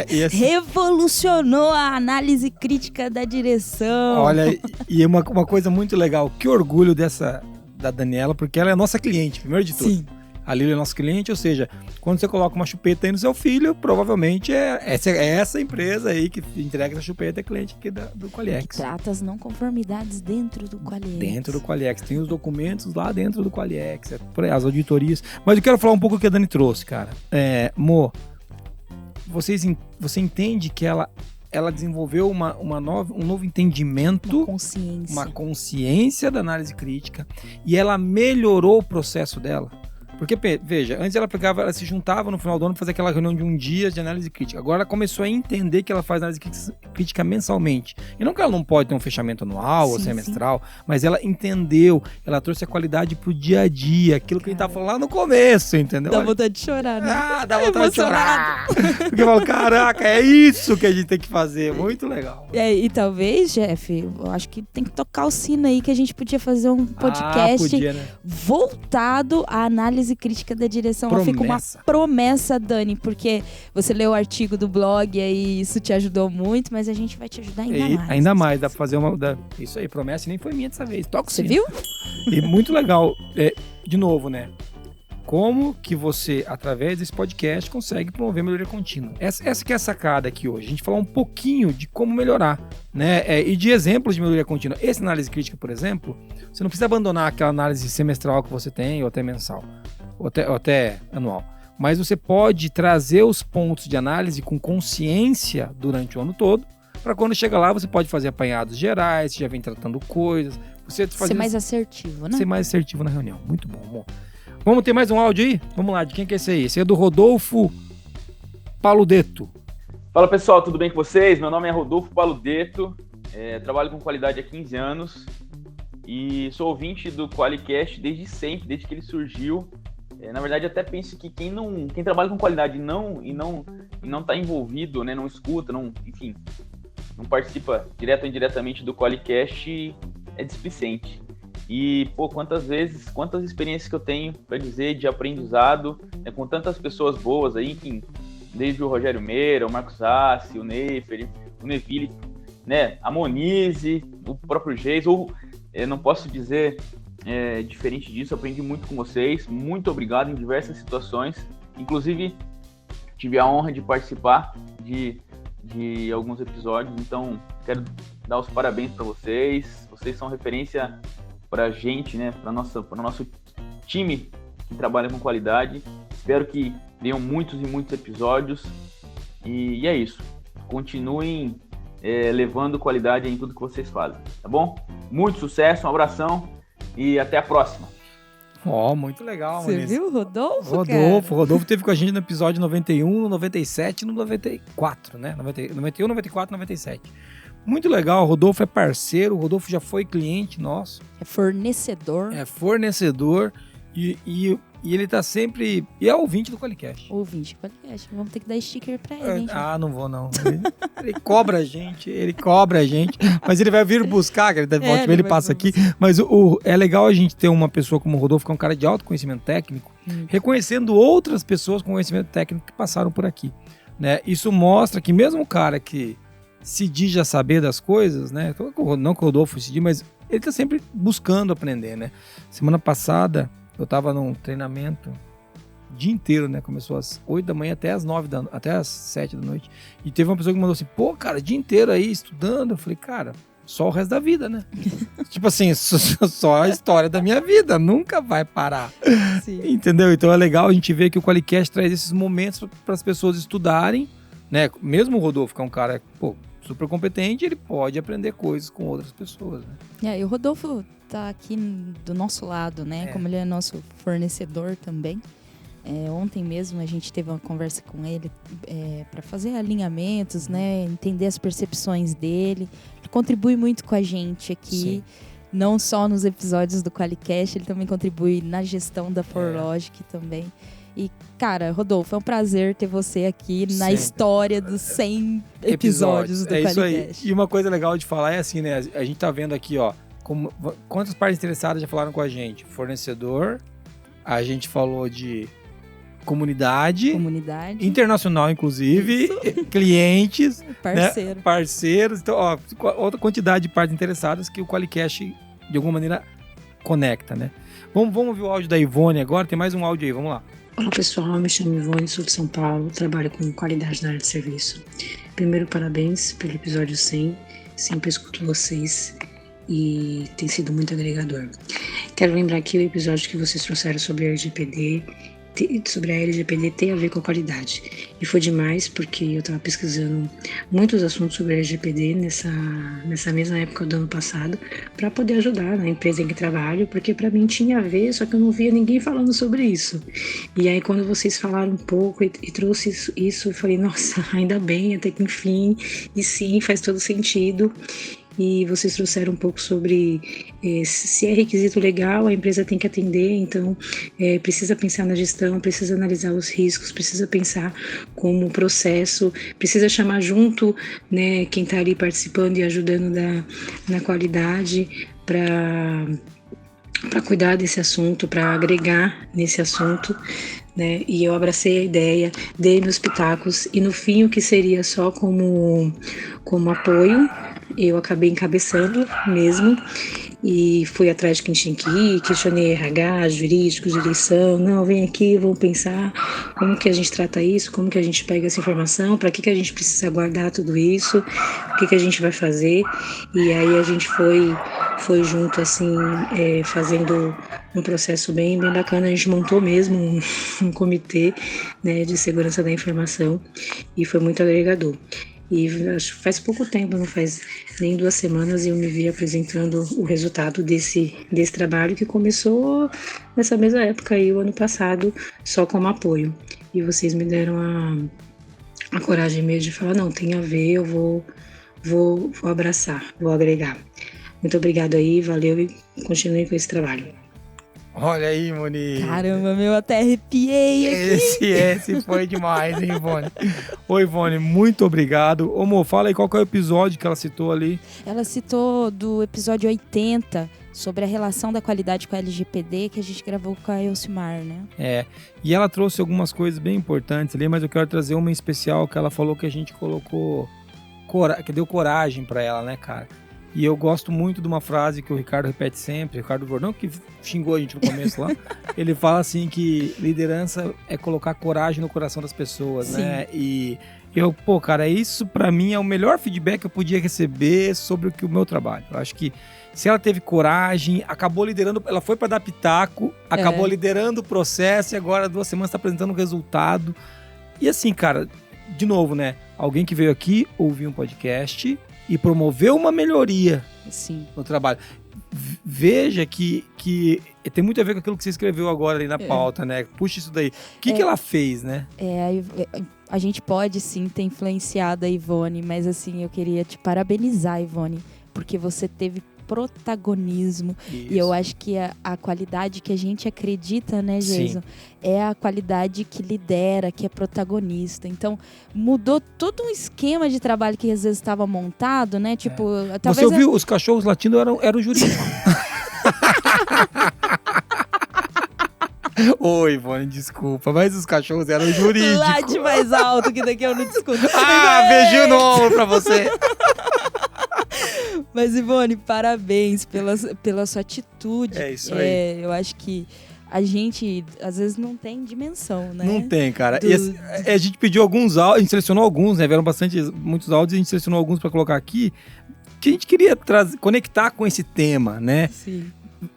E assim, revolucionou a análise crítica da direção. Olha, e uma coisa muito legal, que orgulho da Daniela, porque ela é nossa cliente, primeiro de tudo. Sim. A Lilo é nosso cliente, ou seja, quando você coloca uma chupeta aí no seu filho, provavelmente é essa empresa aí que entrega essa chupeta, é cliente aqui do QualiX. Que trata as não conformidades dentro do QualiX. Dentro do QualiX. Tem os documentos lá dentro do QualiX, as auditorias. Mas eu quero falar um pouco o que a Dani trouxe, cara. Mo, você entende que ela desenvolveu um novo entendimento, uma consciência da análise crítica, e ela melhorou o processo dela. Porque, veja, antes ela se juntava no final do ano para fazer aquela reunião de um dia de análise crítica. Agora ela começou a entender que ela faz análise crítica mensalmente. E não que ela não pode ter um fechamento anual ou semestral, mas ela entendeu, ela trouxe a qualidade pro dia a dia, aquilo que a gente tava falando lá no começo, entendeu? Dá vontade de chorar, né? Dá vontade de chorar. Porque eu falo, caraca, é isso que a gente tem que fazer. Muito legal. E talvez, Jeff, eu acho que tem que tocar o sino aí, que a gente podia fazer um podcast podia, né? voltado à análise análise crítica da direção. Ela fica uma promessa, Dani, porque você leu o artigo do blog e isso te ajudou muito, mas a gente vai te ajudar ainda mais. Ainda mais, dá pra fazer uma... Isso aí, promessa nem foi minha dessa vez. Toca Você viu? E muito legal, de novo, né? Como que você, através desse podcast, consegue promover melhoria contínua. Essa que é a sacada aqui hoje. A gente falar um pouquinho de como melhorar, né? E de exemplos de melhoria contínua. Essa análise crítica, por exemplo, você não precisa abandonar aquela análise semestral que você tem, ou até mensal, ou até anual. Mas você pode trazer os pontos de análise com consciência durante o ano todo, para quando chega lá, você pode fazer apanhados gerais, você já vem tratando coisas. Ser mais assertivo, né? Ser mais assertivo na reunião. Muito bom, amor. Vamos ter mais um áudio aí? Vamos lá, de quem que é esse aí? Esse é do Rodolfo Paludeto. Fala pessoal, tudo bem com vocês? Meu nome é Rodolfo Paludeto, trabalho com qualidade há 15 anos e sou ouvinte do QualiCast desde sempre, desde que ele surgiu. Na verdade, até penso que quem trabalha com qualidade e não está envolvido, né, não escuta, enfim, não participa direto ou indiretamente do QualiCast é displicente. E, quantas experiências que eu tenho para dizer de aprendizado, né, com tantas pessoas boas aí, enfim, desde o Rogério Meira, o Marcos Assi, o Neifer, o Neville, né, a Monize, o próprio Geis, não posso dizer diferente disso, aprendi muito com vocês, muito obrigado em diversas situações, inclusive tive a honra de participar de alguns episódios, então quero dar os parabéns para vocês são referência para a gente, né, para o nosso time que trabalha com qualidade. Espero que venham muitos e muitos episódios e é isso. Continuem levando qualidade em tudo que vocês fazem, tá bom? Muito sucesso, um abração e até a próxima. Muito legal, Você viu o Rodolfo, Rodolfo teve com a gente no episódio 91, no 97 e no 94, né? 91, 94, 97. Muito legal, o Rodolfo é parceiro, o Rodolfo já foi cliente nosso. É fornecedor. E ele tá sempre... E é ouvinte do QualiCast. Ouvinte do QualiCast. Vamos ter que dar sticker pra ele, hein, gente? Não vou não. Ele cobra a gente. Mas ele vai vir buscar, ele passa aqui. Mas é legal a gente ter uma pessoa como o Rodolfo, que é um cara de alto conhecimento técnico, reconhecendo outras pessoas com conhecimento técnico que passaram por aqui, né? Isso mostra que mesmo o cara que se diz já saber das coisas, né? Não que o Rodolfo se diz, mas ele tá sempre buscando aprender, né? Semana passada eu tava num treinamento o dia inteiro, né? Começou às 8 da manhã até às 7 da noite. E teve uma pessoa que mandou assim, o dia inteiro aí estudando. Eu falei, cara, só o resto da vida, né? Tipo assim, só a história da minha vida, nunca vai parar. Sim. Entendeu? Então é legal a gente ver que o QualiCast traz esses momentos para as pessoas estudarem, né? Mesmo o Rodolfo, que é um cara, super competente, ele pode aprender coisas com outras pessoas, né? E o Rodolfo tá aqui do nosso lado, né? Como ele é nosso fornecedor também. Ontem mesmo a gente teve uma conversa com ele para fazer alinhamentos, né? Entender as percepções dele. Ele contribui muito com a gente aqui. Sim. Não só nos episódios do QualiCast, ele também contribui na gestão da ForLogic também. E, cara, Rodolfo, é um prazer ter você aqui na história dos 100 episódios do QualiCast. Isso aí. E uma coisa legal de falar é assim, né? A gente tá vendo aqui, quantas partes interessadas já falaram com a gente? Fornecedor, a gente falou de comunidade. Internacional, inclusive, clientes, parceiro. Né? Parceiros. Então, outra quantidade de partes interessadas que o QualiCast, de alguma maneira, conecta, né? Vamos ouvir o áudio da Ivone agora. Tem mais um áudio aí, vamos lá. Olá pessoal, me chamo Ivone, sou de São Paulo, trabalho com qualidade na área de serviço. Primeiro, parabéns pelo episódio 100, sempre escuto vocês e tem sido muito agregador. Quero lembrar aqui o episódio que vocês trouxeram sobre a LGPD, tem a ver com a qualidade. E foi demais porque eu estava pesquisando muitos assuntos sobre a LGPD nessa mesma época do ano passado para poder ajudar na empresa em que trabalho, porque para mim tinha a ver, só que eu não via ninguém falando sobre isso. E aí quando vocês falaram um pouco e trouxe isso, eu falei, nossa, ainda bem, até que enfim, e sim, faz todo sentido. E vocês trouxeram um pouco sobre se é requisito legal, a empresa tem que atender, então precisa pensar na gestão, precisa analisar os riscos, precisa pensar como processo, precisa chamar junto, né, quem está ali participando e ajudando na qualidade para cuidar desse assunto, para agregar nesse assunto, né? E eu abracei a ideia, dei meus pitacos e no fim o que seria só como apoio, eu acabei encabeçando mesmo. E fui atrás de quem tinha que ir, questionei RH, jurídico, direção, não, vem aqui, vamos pensar como que a gente trata isso, como que a gente pega essa informação, para que a gente precisa guardar tudo isso, o que a gente vai fazer. E aí a gente foi junto, assim, fazendo um processo bem bacana. A gente montou mesmo um comitê, né, de segurança da informação e foi muito agregador. E acho que faz pouco tempo, não faz nem 2 semanas, eu me vi apresentando o resultado desse trabalho que começou nessa mesma época aí, o ano passado, só como apoio. E vocês me deram a coragem mesmo de falar, não, tem a ver, eu vou abraçar, vou agregar. Muito obrigado aí, valeu e continue com esse trabalho. Olha aí, Monique. Caramba, eu até arrepiei aqui. Esse foi demais, hein, Ivone? Oi, Ivone, muito obrigado. Ô, Mo, fala aí qual que é o episódio que ela citou ali. Ela citou do episódio 80, sobre a relação da qualidade com a LGPD, que a gente gravou com a Elcimar, né? E ela trouxe algumas coisas bem importantes ali, mas eu quero trazer uma em especial que ela falou que a gente colocou, que deu coragem pra ela, né, cara? E eu gosto muito de uma frase que o Ricardo repete sempre, o Ricardo Vordão, que xingou a gente no começo lá, ele fala assim que liderança é colocar coragem no coração das pessoas, Sim. né? E eu, cara, isso pra mim é o melhor feedback que eu podia receber sobre o meu trabalho. Eu acho que se ela teve coragem, acabou liderando, ela foi pra dar pitaco, acabou liderando o processo e agora 2 semanas tá apresentando o resultado. E assim, cara, de novo, né? Alguém que veio aqui, ouviu um podcast e promoveu uma melhoria no trabalho. Veja que tem muito a ver com aquilo que você escreveu agora ali na pauta, né? Puxa isso daí. O que ela fez, né? A gente pode sim ter influenciado a Ivone, mas assim, eu queria te parabenizar, Ivone, porque você teve protagonismo. Isso. E eu acho que a qualidade que a gente acredita, né, Jason, é a qualidade que lidera, que é protagonista. Então, mudou todo um esquema de trabalho que às vezes estava montado, né? Tipo, talvez você ouviu os cachorros latindo, era o jurídico. Oi, Ivone, desculpa, mas os cachorros eram jurídicos. Late mais alto, que daqui eu não discuto. Beijinho no ombro pra você. Mas, Ivone, parabéns pela sua atitude. É isso aí. Eu acho que a gente, às vezes, não tem dimensão, né? Não tem, cara. E a gente pediu alguns áudios, a gente selecionou alguns, né? Vieram muitos áudios, a gente selecionou alguns pra colocar aqui, que a gente queria conectar com esse tema, né? Sim.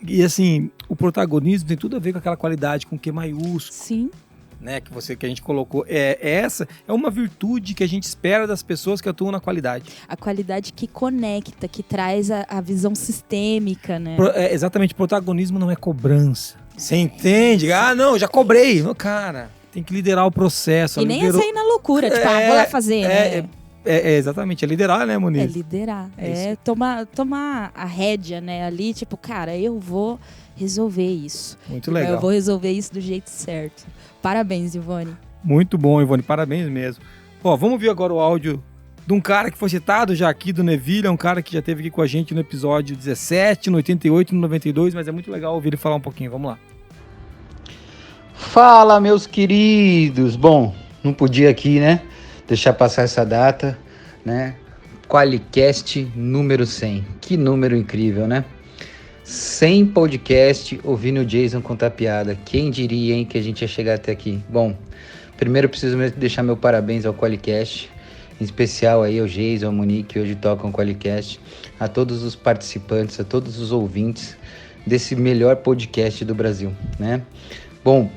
E assim, o protagonismo tem tudo a ver com aquela qualidade com Q maiúsculo. Sim. Né, que a gente colocou. Essa é uma virtude que a gente espera das pessoas que atuam na qualidade. A qualidade que conecta, que traz a visão sistêmica, né? Exatamente, protagonismo não é cobrança. Você entende? Não, já cobrei. Não, cara, tem que liderar o processo. E nem é sair na loucura, tipo, vou lá fazer, né? Exatamente, é liderar, né, Monique? É liderar, tomar a rédea, né, ali, tipo, cara, eu vou resolver isso. Muito legal. Eu vou resolver isso do jeito certo. Parabéns, Ivone. Muito bom, Ivone, parabéns mesmo. Vamos ouvir agora o áudio de um cara que foi citado já aqui, do Neville, é um cara que já esteve aqui com a gente no episódio 17, no 88, no 92, mas é muito legal ouvir ele falar um pouquinho, vamos lá. Fala, meus queridos! Bom, não podia aqui, né, deixar passar essa data, né, Qualicast número 100, que número incrível, né? 100 podcast ouvindo o Jason contar piada. Quem diria, hein, que a gente ia chegar até aqui? Bom, primeiro eu preciso deixar meu parabéns ao Qualicast, em especial aí ao Jason, ao Monique, que hoje tocam o Qualicast, a todos os participantes, a todos os ouvintes desse melhor podcast do Brasil, né? Bom,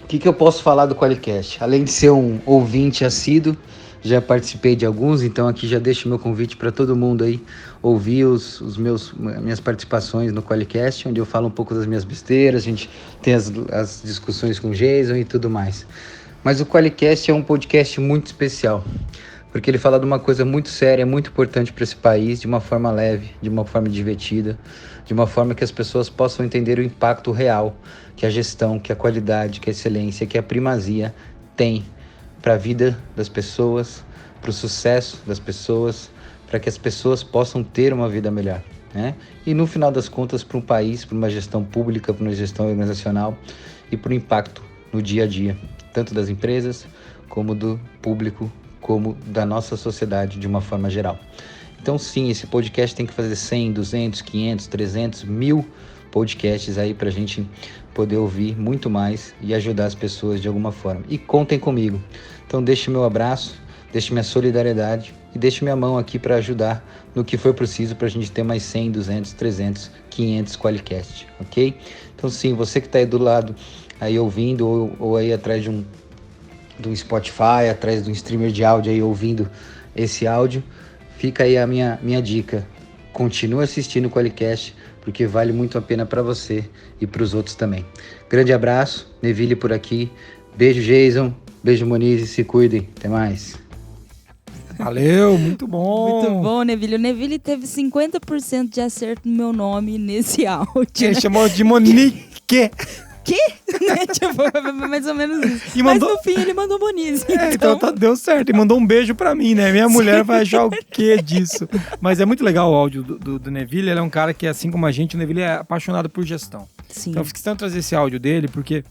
o que eu posso falar do Qualicast? Além de ser um ouvinte assíduo, já participei de alguns, então aqui já deixo meu convite para todo mundo aí ouvir minhas participações no Qualicast, onde eu falo um pouco das minhas besteiras, a gente tem as discussões com o Jason e tudo mais. Mas o Qualicast é um podcast muito especial, porque ele fala de uma coisa muito séria, muito importante para esse país, de uma forma leve, de uma forma divertida, de uma forma que as pessoas possam entender o impacto real que a gestão, que a qualidade, que a excelência, que a primazia tem para a vida das pessoas, para o sucesso das pessoas, para que as pessoas possam ter uma vida melhor. né? E no final das contas para um país, para uma gestão pública, para uma gestão organizacional e para o impacto no dia a dia, tanto das empresas como do público, como da nossa sociedade de uma forma geral. Então sim, esse podcast tem que fazer 100, 200, 500, 300, 1000 podcasts aí para a gente poder ouvir muito mais e ajudar as pessoas de alguma forma. E contem comigo. Então deixe meu abraço, deixe minha solidariedade e deixe minha mão aqui para ajudar no que for preciso para a gente ter mais 100, 200, 300, 500 Qualicast, ok? Então sim, você que está aí do lado, aí ouvindo ou aí atrás de um Spotify, atrás de um streamer de áudio aí ouvindo esse áudio, fica aí a minha dica. Continue assistindo o Qualicast, porque vale muito a pena para você e para os outros também. Grande abraço, Neville por aqui. Beijo, Jason. Beijo, Moniz, e se cuidem. Até mais. Valeu, muito bom. Muito bom, Neville. O Neville teve 50% de acerto no meu nome nesse áudio. Ele chamou de Monique. Que? Tipo, mais ou menos isso. Mas no fim ele mandou Moniz. Então deu certo. E mandou um beijo pra mim, né? Minha mulher vai achar o quê disso? Mas é muito legal o áudio do Neville. Ele é um cara que, assim como a gente, o Neville é apaixonado por gestão. Sim. Então eu fiz questão de trazer esse áudio dele, porque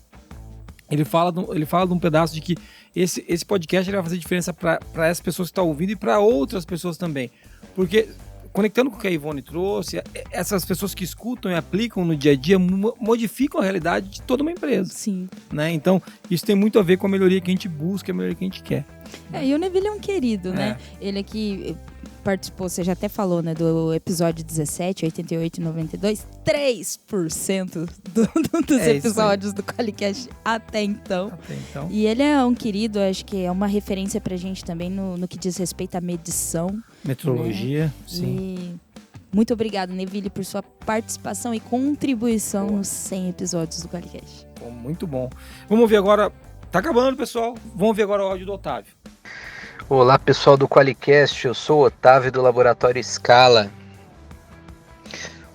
ele fala de um pedaço de que esse podcast ele vai fazer diferença para as pessoas que estão ouvindo e para outras pessoas também. Porque, conectando com o que a Ivone trouxe, essas pessoas que escutam e aplicam no dia a dia modificam a realidade de toda uma empresa. Sim. Né? Então, isso tem muito a ver com a melhoria que a gente busca, a melhoria que a gente quer. E o Neville é um querido, né? Ele aqui participou, você já até falou, né, do episódio 17, 88 e 92, 3% dos episódios do Qualicast até então. E ele é um querido, acho que é uma referência pra gente também no que diz respeito à medição. Metrologia, né? sim. E muito obrigado, Neville, por sua participação e contribuição nos 100 episódios do Qualicast. Muito bom. Vamos ouvir agora, tá acabando, pessoal, vamos ouvir agora o áudio do Otávio. Olá pessoal do Qualicast, eu sou o Otávio do Laboratório Scala.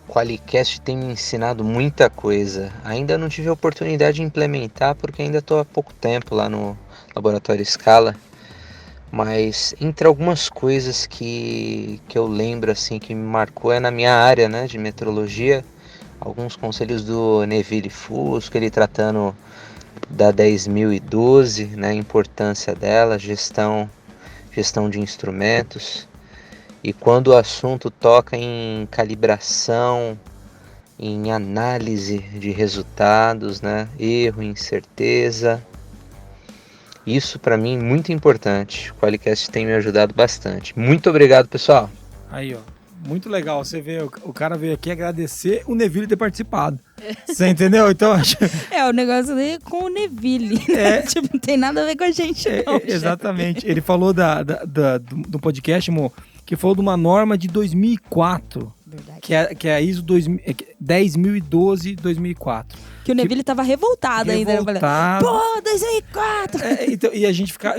O Qualicast tem me ensinado muita coisa. Ainda não tive a oportunidade de implementar porque ainda estou há pouco tempo lá no Laboratório Scala. Mas entre algumas coisas que eu lembro assim que me marcou é na minha área, né, de metrologia. Alguns conselhos do Neville Fusco, ele tratando da 10.012, né, a importância dela, gestão de instrumentos, e quando o assunto toca em calibração, em análise de resultados, né, erro, incerteza, isso para mim é muito importante. O Qualicast tem me ajudado bastante. Muito obrigado, pessoal. Aí, ó, muito legal. Você vê, o cara veio aqui agradecer o Neville ter participado. Você entendeu? Então, acho... o negócio dele é com o Neville. Tipo, não tem nada a ver com a gente, não. Exatamente. Ele falou do podcast, Mo, que falou de uma norma de 2004. Verdade. Que é a ISO 10.012-2004. Que o Neville tava revoltado ainda. Revoltado. Pô, 2004! Então, e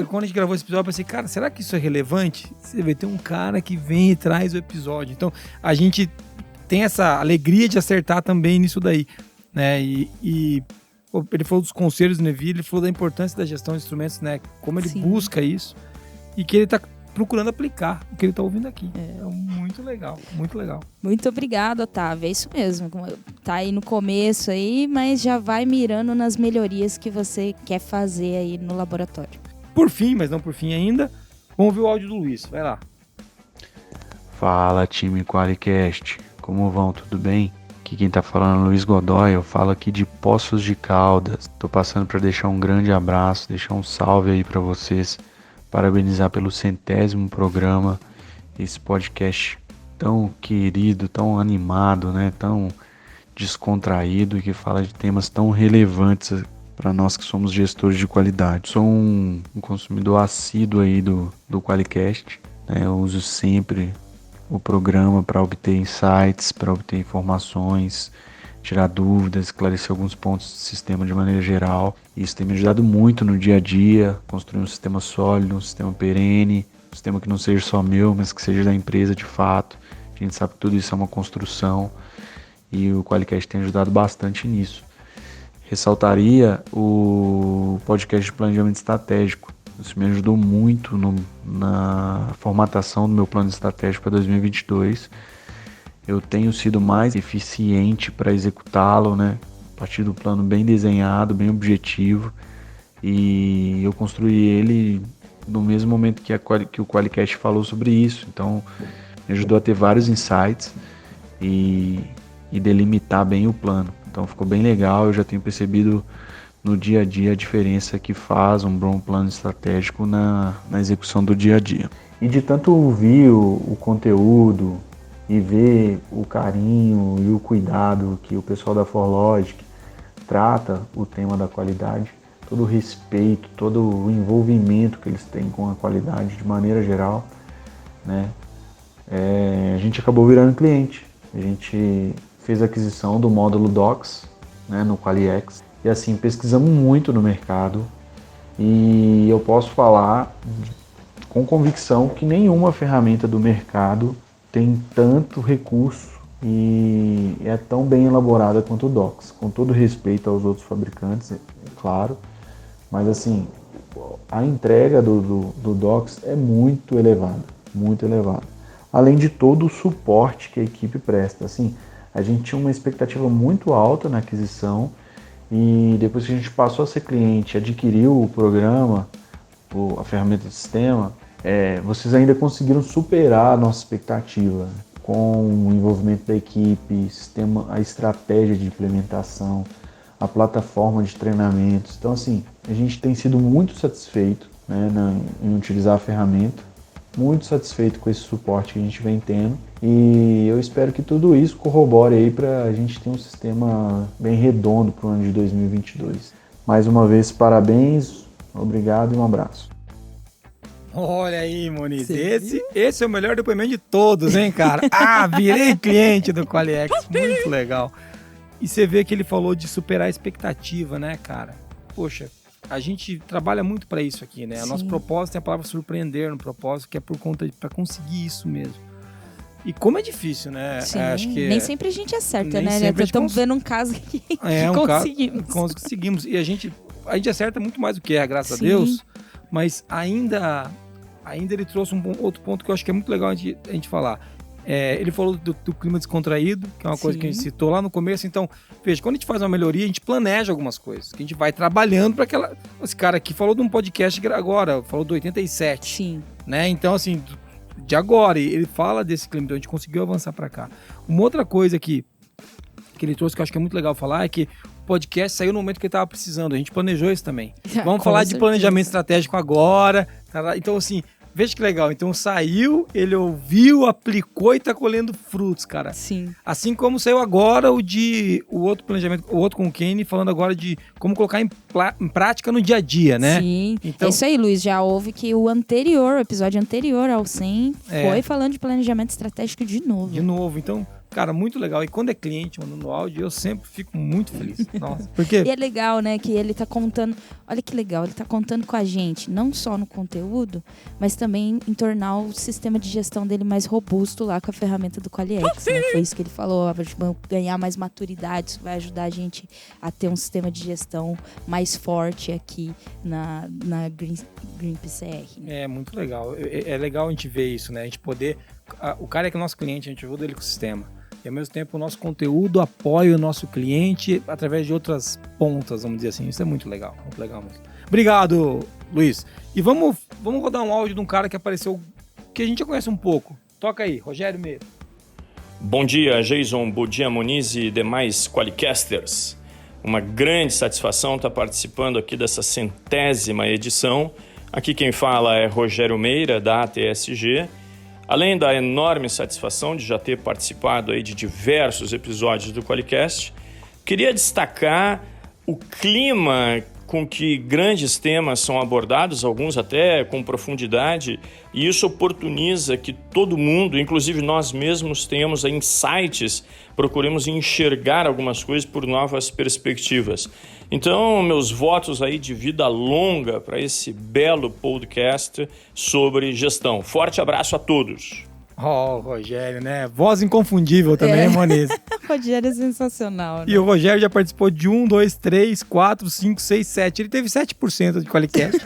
quando a gente gravou esse episódio, eu pensei, cara, será que isso é relevante? Você vê, tem um cara que vem e traz o episódio. Então, a gente tem essa alegria de acertar também nisso daí, né? E ele falou dos conselhos do Neville, ele falou da importância da gestão de instrumentos, né? Como ele busca isso e que ele tá procurando aplicar o que ele tá ouvindo aqui. É muito legal, muito legal. Muito obrigado, Otávio. É isso mesmo. Tá aí no começo aí, mas já vai mirando nas melhorias que você quer fazer aí no laboratório. Por fim, mas não por fim ainda, vamos ver o áudio do Luiz. Vai lá. Fala, time Qualicast. Como vão? Tudo bem? Aqui quem tá falando é Luiz Godoy. Eu falo aqui de Poços de Caldas. Tô passando para deixar um grande abraço, deixar um salve aí para vocês. Parabenizar pelo 100º programa, esse podcast tão querido, tão animado, né? Tão descontraído e que fala de temas tão relevantes para nós que somos gestores de qualidade. Sou um consumidor assíduo aí do Qualicast, né? Eu uso sempre o programa para obter insights, para obter informações, tirar dúvidas, esclarecer alguns pontos do sistema de maneira geral. Isso tem me ajudado muito no dia a dia, construir um sistema sólido, um sistema perene, um sistema que não seja só meu, mas que seja da empresa de fato. A gente sabe que tudo isso é uma construção e o Qualicast tem ajudado bastante nisso. Ressaltaria o podcast de planejamento estratégico. Isso me ajudou muito na formatação do meu plano estratégico para 2022. eu tenho sido mais eficiente para executá-lo, né? A partir do plano bem desenhado, bem objetivo, e eu construí ele no mesmo momento que o QualiCast falou sobre isso. Então, me ajudou a ter vários insights e delimitar bem o plano. Então, ficou bem legal. Eu já tenho percebido no dia a dia a diferença que faz um bom plano estratégico na execução do dia a dia. E de tanto ouvir o conteúdo e ver o carinho e o cuidado que o pessoal da ForLogic trata o tema da qualidade, todo o respeito, todo o envolvimento que eles têm com a qualidade de maneira geral, né? A gente acabou virando cliente. A gente fez a aquisição do módulo Docs, né, no QualiX, e assim, pesquisamos muito no mercado, e eu posso falar com convicção que nenhuma ferramenta do mercado tem tanto recurso e é tão bem elaborada quanto o Docs, com todo respeito aos outros fabricantes, é claro, mas assim, a entrega do Docs é muito elevada, muito elevada. Além de todo o suporte que a equipe presta. Assim, a gente tinha uma expectativa muito alta na aquisição, e depois que a gente passou a ser cliente, adquiriu o programa, a ferramenta do sistema, vocês ainda conseguiram superar a nossa expectativa com o envolvimento da equipe, a estratégia de implementação, a plataforma de treinamentos. Então, assim, a gente tem sido muito satisfeito, né, em utilizar a ferramenta, muito satisfeito com esse suporte que a gente vem tendo, e eu espero que tudo isso corrobore aí para a gente ter um sistema bem redondo para o ano de 2022. Mais uma vez, parabéns, obrigado e um abraço. Olha aí, Moniz, esse é o melhor depoimento de todos, hein, cara? Virei cliente do QualiX, muito legal. E você vê que ele falou de superar a expectativa, né, cara? Poxa, a gente trabalha muito para isso aqui, né? Sim. O nosso propósito é a palavra surpreender no propósito, que é por conta para conseguir isso mesmo. E como é difícil, né? Sim, acho que nem sempre a gente acerta, né? Estamos vendo um caso que conseguimos. Conseguimos. E a gente acerta muito mais do que graças a Deus. Mas ainda ele trouxe outro ponto que eu acho que é muito legal a gente falar. Ele falou do clima descontraído, que é uma coisa que a gente citou lá no começo. Então, veja, quando a gente faz uma melhoria, a gente planeja algumas coisas, que a gente vai trabalhando para aquela... Esse cara aqui falou de um podcast agora, falou do 87. Sim. Né? Então, assim, de agora, ele fala desse clima, então a gente conseguiu avançar para cá. Uma outra coisa que ele trouxe, que eu acho que é muito legal falar, é que o podcast saiu no momento que ele estava precisando. A gente planejou isso também. Vamos falar de planejamento estratégico agora. Então, assim, veja que legal. Então, saiu, ele ouviu, aplicou e está colhendo frutos, cara. Sim. Assim como saiu agora o outro planejamento, o outro com o Kenny, falando agora de como colocar em prática no dia a dia, né? Sim. Então, é isso aí, Luiz. Já houve que o episódio anterior ao 100, foi falando de planejamento estratégico de novo. De novo. Então... Cara, muito legal. E quando é cliente mandando áudio, eu sempre fico muito feliz. Nossa, porque... E é legal, né, que ele tá contando... Olha que legal, ele tá contando com a gente, não só no conteúdo, mas também em tornar o sistema de gestão dele mais robusto lá com a ferramenta do QualiX, né? Foi isso que ele falou, a gente vai ganhar mais maturidade, isso vai ajudar a gente a ter um sistema de gestão mais forte aqui na Green PCR. É muito legal. É legal a gente ver isso, né? A gente poder... O cara é que é nosso cliente, a gente ajuda ele com o sistema. E ao mesmo tempo o nosso conteúdo apoia o nosso cliente através de outras pontas, vamos dizer assim. Isso é muito legal mesmo. Obrigado, Luiz. E vamos rodar um áudio de um cara que apareceu, que a gente já conhece um pouco. Toca aí, Rogério Meira. Bom dia, Jason, bom dia, Moniz e demais QualiCasters. Uma grande satisfação estar participando aqui dessa 100ª edição. Aqui quem fala é Rogério Meira, da ATSG. Além da enorme satisfação de já ter participado aí de diversos episódios do QualiCast, queria destacar o clima com que grandes temas são abordados, alguns até com profundidade, e isso oportuniza que todo mundo, inclusive nós mesmos, tenhamos insights, procuremos enxergar algumas coisas por novas perspectivas. Então, meus votos aí de vida longa para esse belo podcast sobre gestão. Forte abraço a todos. Rogério, né? Voz inconfundível também, Moniz. Rogério é sensacional, né? E o Rogério já participou de 1, 2, 3, 4, 5, 6, 7. Ele teve 7% de Qualicast.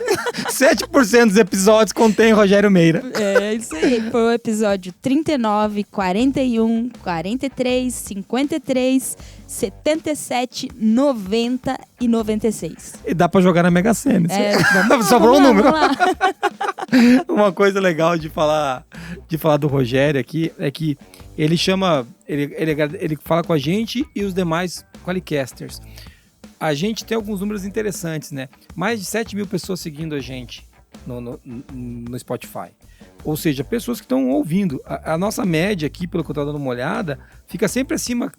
7% dos episódios contém Rogério Meira. É isso aí. Foi o episódio 39, 41, 43, 53, 77, 90 e 96. E dá pra jogar na Mega Sena. Sobrou um número. Uma coisa legal de falar do Rogério aqui é que ele chama, ele fala com a gente e os demais Qualicasters. A gente tem alguns números interessantes, né? Mais de 7 mil pessoas seguindo a gente no Spotify. Ou seja, pessoas que estão ouvindo. A nossa média aqui, pelo que eu estou dando uma olhada, fica sempre acima.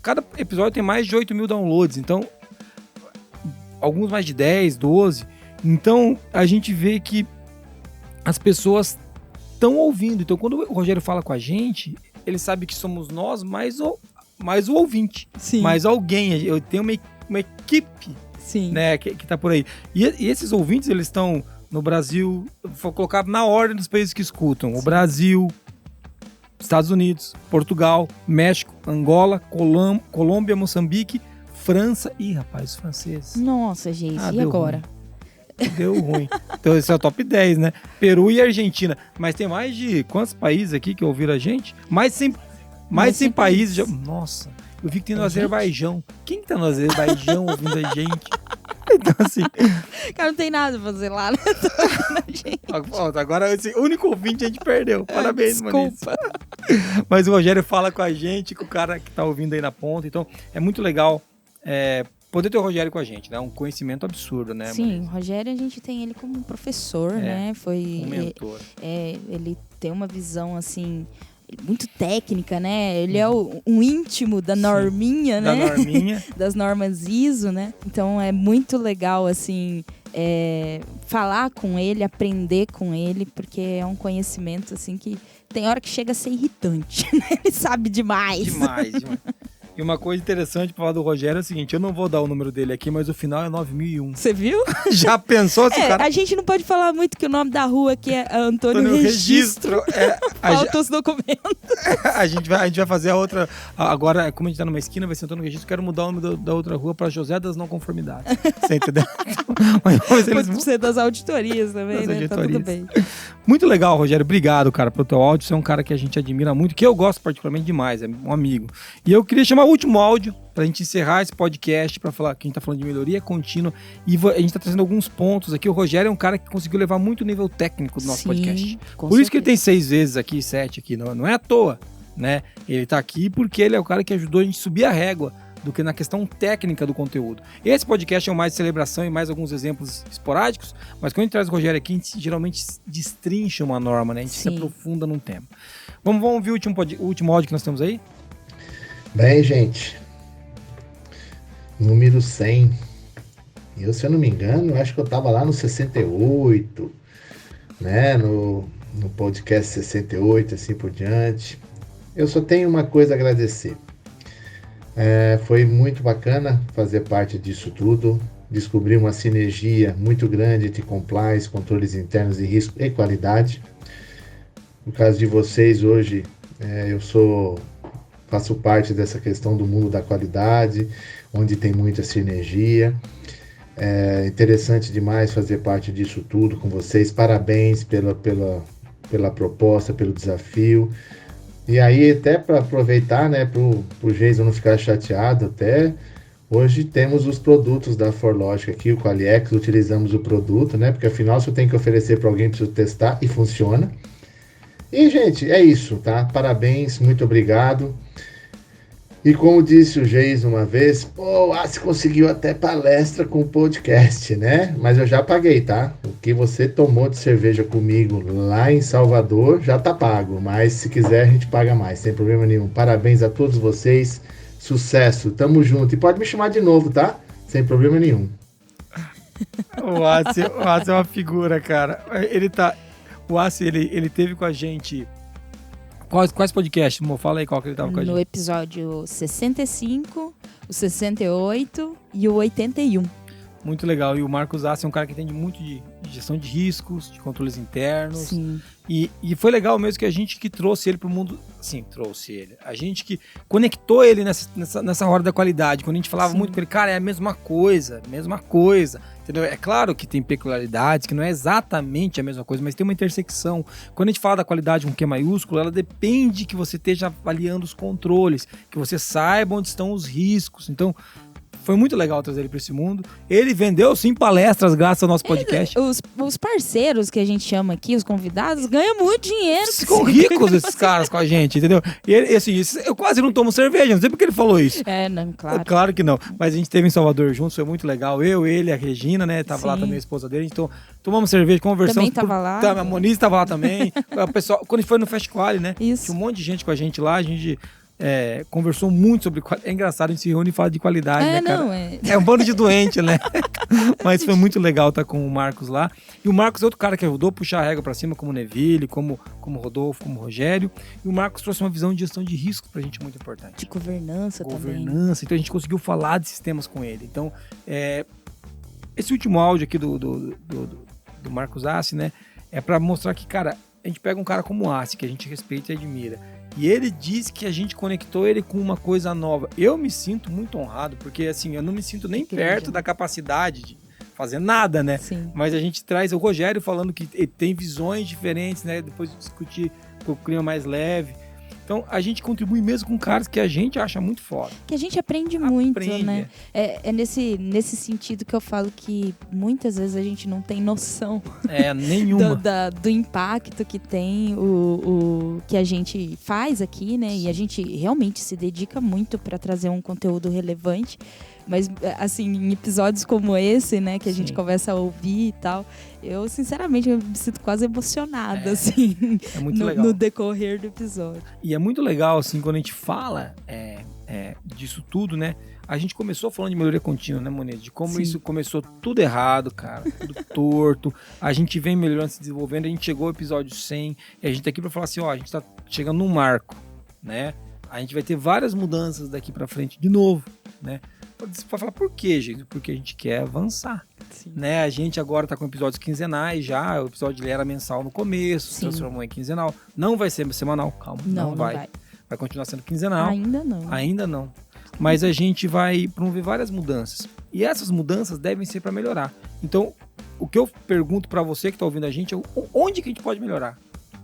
Cada episódio tem mais de 8 mil downloads. Então, alguns mais de 10, 12. Então, a gente vê que as pessoas estão ouvindo. Então, quando o Rogério fala com a gente, ele sabe que somos nós mais o ouvinte. Sim. Mais alguém. Eu tenho uma equipe, sim, né, que tá por aí. E esses ouvintes, eles estão no Brasil, vou colocar na ordem dos países que escutam. O Brasil, Estados Unidos, Portugal, México, Angola, Colômbia, Moçambique, França. Ih, rapaz, os franceses. Nossa, gente, e agora? Deu ruim. Então esse é o top 10, né? Peru e Argentina. Mas tem mais de quantos países aqui que ouviram a gente? Mais de 100 países. Já... Nossa, eu vi que tem no Azerbaijão. Quem que tá no Azerbaijão ouvindo a gente? Então assim... Cara, não tem nada pra fazer lá, né? Agora esse único ouvinte a gente perdeu. Parabéns, mano. Desculpa. Mas o Rogério fala com a gente, com o cara que tá ouvindo aí na ponta. Então é muito legal poder ter o Rogério com a gente, né? Um conhecimento absurdo, né? Sim, o Rogério, a gente tem ele como um professor, né? Um mentor. Ele tem uma visão, assim, muito técnica, né? Ele é um íntimo da norminha, né? Da norminha. Das normas ISO, né? Então é muito legal, assim, falar com ele, aprender com ele, porque é um conhecimento, assim, que tem hora que chega a ser irritante, né? Ele sabe demais. Demais. E uma coisa interessante pra falar do Rogério é o seguinte, eu não vou dar o número dele aqui, mas o final é 9001. Você viu? Já pensou se o cara... A gente não pode falar muito que o nome da rua aqui é Antônio Registro. Falta os documentos. A gente vai fazer a outra... Agora, como a gente tá numa esquina, vai ser Antônio Registro, quero mudar o nome da outra rua pra José das Não Conformidades. Você entendeu? Pode ser das auditorias também, né? Tá tudo bem. Muito legal, Rogério. Obrigado, cara, pelo teu áudio. Você é um cara que a gente admira muito, que eu gosto particularmente demais, é um amigo. E eu queria chamar o último áudio pra gente encerrar esse podcast, pra falar que a gente tá falando de melhoria contínua. E a gente tá trazendo alguns pontos aqui. O Rogério é um cara que conseguiu levar muito o nível técnico do nosso podcast. Por isso que ele tem 6 vezes aqui, 7 aqui. Não é à toa, né? Ele tá aqui porque ele é o cara que ajudou a gente a subir a régua do que na questão técnica do conteúdo. Esse podcast é mais de celebração e mais alguns exemplos esporádicos, mas quando a gente traz o Rogério aqui, a gente geralmente destrincha uma norma, né? A gente se aprofunda num tema. Vamos ouvir o último áudio que nós temos aí? Bem, gente, número 100. Eu, se eu não me engano, acho que eu tava lá no 68, né? No podcast 68, assim por diante. Eu só tenho uma coisa a agradecer. Foi muito bacana fazer parte disso tudo, descobrir uma sinergia muito grande entre compliance, controles internos de risco e qualidade. No caso de vocês, hoje, eu faço parte dessa questão do mundo da qualidade, onde tem muita sinergia. É interessante demais fazer parte disso tudo com vocês. Parabéns pela proposta, pelo desafio. E aí, até para aproveitar, né, pro Jason não ficar chateado, até hoje temos os produtos da ForLogic aqui, o Qualiex, utilizamos o produto, né, porque afinal se eu tenho que oferecer para alguém, preciso testar e funciona. E, gente, é isso, tá? Parabéns, muito obrigado. E como disse o Jason uma vez, você conseguiu até palestra com o podcast, né? Mas eu já paguei, tá? O que você tomou de cerveja comigo lá em Salvador já tá pago. Mas se quiser, a gente paga mais, sem problema nenhum. Parabéns a todos vocês. Sucesso, tamo junto. E pode me chamar de novo, tá? Sem problema nenhum. O Assi é uma figura, cara. O Assi, ele teve com a gente... Quais podcasts? Fala aí qual que ele tava com a gente. No episódio 65, o 68 e o 81. Muito legal. E o Marcos Assi é um cara que entende muito de gestão de riscos, de controles internos. Sim. E foi legal mesmo que a gente que trouxe ele pro mundo... Sim, trouxe ele. A gente que conectou ele nessa hora da qualidade. Quando a gente falava muito com ele, cara, é a mesma coisa. Entendeu? É claro que tem peculiaridades, que não é exatamente a mesma coisa, mas tem uma intersecção. Quando a gente fala da qualidade com Q maiúsculo, ela depende que você esteja avaliando os controles, que você saiba onde estão os riscos. Então... Foi muito legal trazer ele para esse mundo. Ele vendeu, sim, palestras graças ao nosso podcast. Os parceiros que a gente chama aqui, os convidados, ganham muito dinheiro. Ficam ricos esses caras com a gente, entendeu? E ele, assim, eu quase não tomo cerveja, não sei porque ele falou isso. Não, claro. Claro que não. Mas a gente esteve em Salvador juntos, foi muito legal. Eu, ele, a Regina, né? Tava lá também a esposa dele. Então, tomamos cerveja, conversamos. Também tava lá. A Moniz tava lá também. O pessoal, quando a gente foi no Festival, né? Isso. Tinha um monte de gente com a gente lá, a gente... conversou muito sobre qualidade. É engraçado, a gente se reúne e fala de qualidade, né, cara? É um bando de doente, né? Mas foi muito legal estar com o Marcos lá. E o Marcos é outro cara que ajudou a puxar a régua pra cima, como o Neville, como o Rodolfo, como o Rogério. E o Marcos trouxe uma visão de gestão de risco pra gente muito importante. De governança também. Então a gente conseguiu falar de sistemas com ele. Então, esse último áudio aqui do Marcos Assi, né? É pra mostrar que, cara, a gente pega um cara como o Assi, que a gente respeita e admira. E ele diz que a gente conectou ele com uma coisa nova. Eu me sinto muito honrado, porque assim, eu não me sinto nem perto da capacidade de fazer nada, né? Sim. Mas a gente traz o Rogério falando que ele tem visões diferentes, né? Depois de discutir com o clima mais leve. Então, a gente contribui mesmo com caras que a gente acha muito foda. Que a gente aprende muito, né? É nesse sentido que eu falo que muitas vezes a gente não tem noção nenhuma do impacto que tem o que a gente faz aqui, né? E a gente realmente se dedica muito para trazer um conteúdo relevante. Mas, assim, em episódios como esse, né, que a gente começa a ouvir e tal, eu, sinceramente, eu me sinto quase emocionada, assim, no decorrer do episódio. E é muito legal, assim, quando a gente fala disso tudo, né, a gente começou falando de melhoria contínua, né, Moneda? De como isso começou tudo errado, cara, tudo torto, a gente vem melhorando, se desenvolvendo, a gente chegou ao episódio 100, e a gente tá aqui pra falar assim, a gente tá chegando num marco, né, a gente vai ter várias mudanças daqui pra frente de novo, né. Você pode falar por quê, gente? Porque a gente quer avançar. Né? A gente agora tá com episódios quinzenais já. O episódio era mensal no começo, se transformou em quinzenal. Não vai ser semanal, calma. Não vai. Vai continuar sendo quinzenal. Ainda não. Mas a gente vai promover várias mudanças. E essas mudanças devem ser para melhorar. Então, o que eu pergunto para você que tá ouvindo a gente é onde que a gente pode melhorar?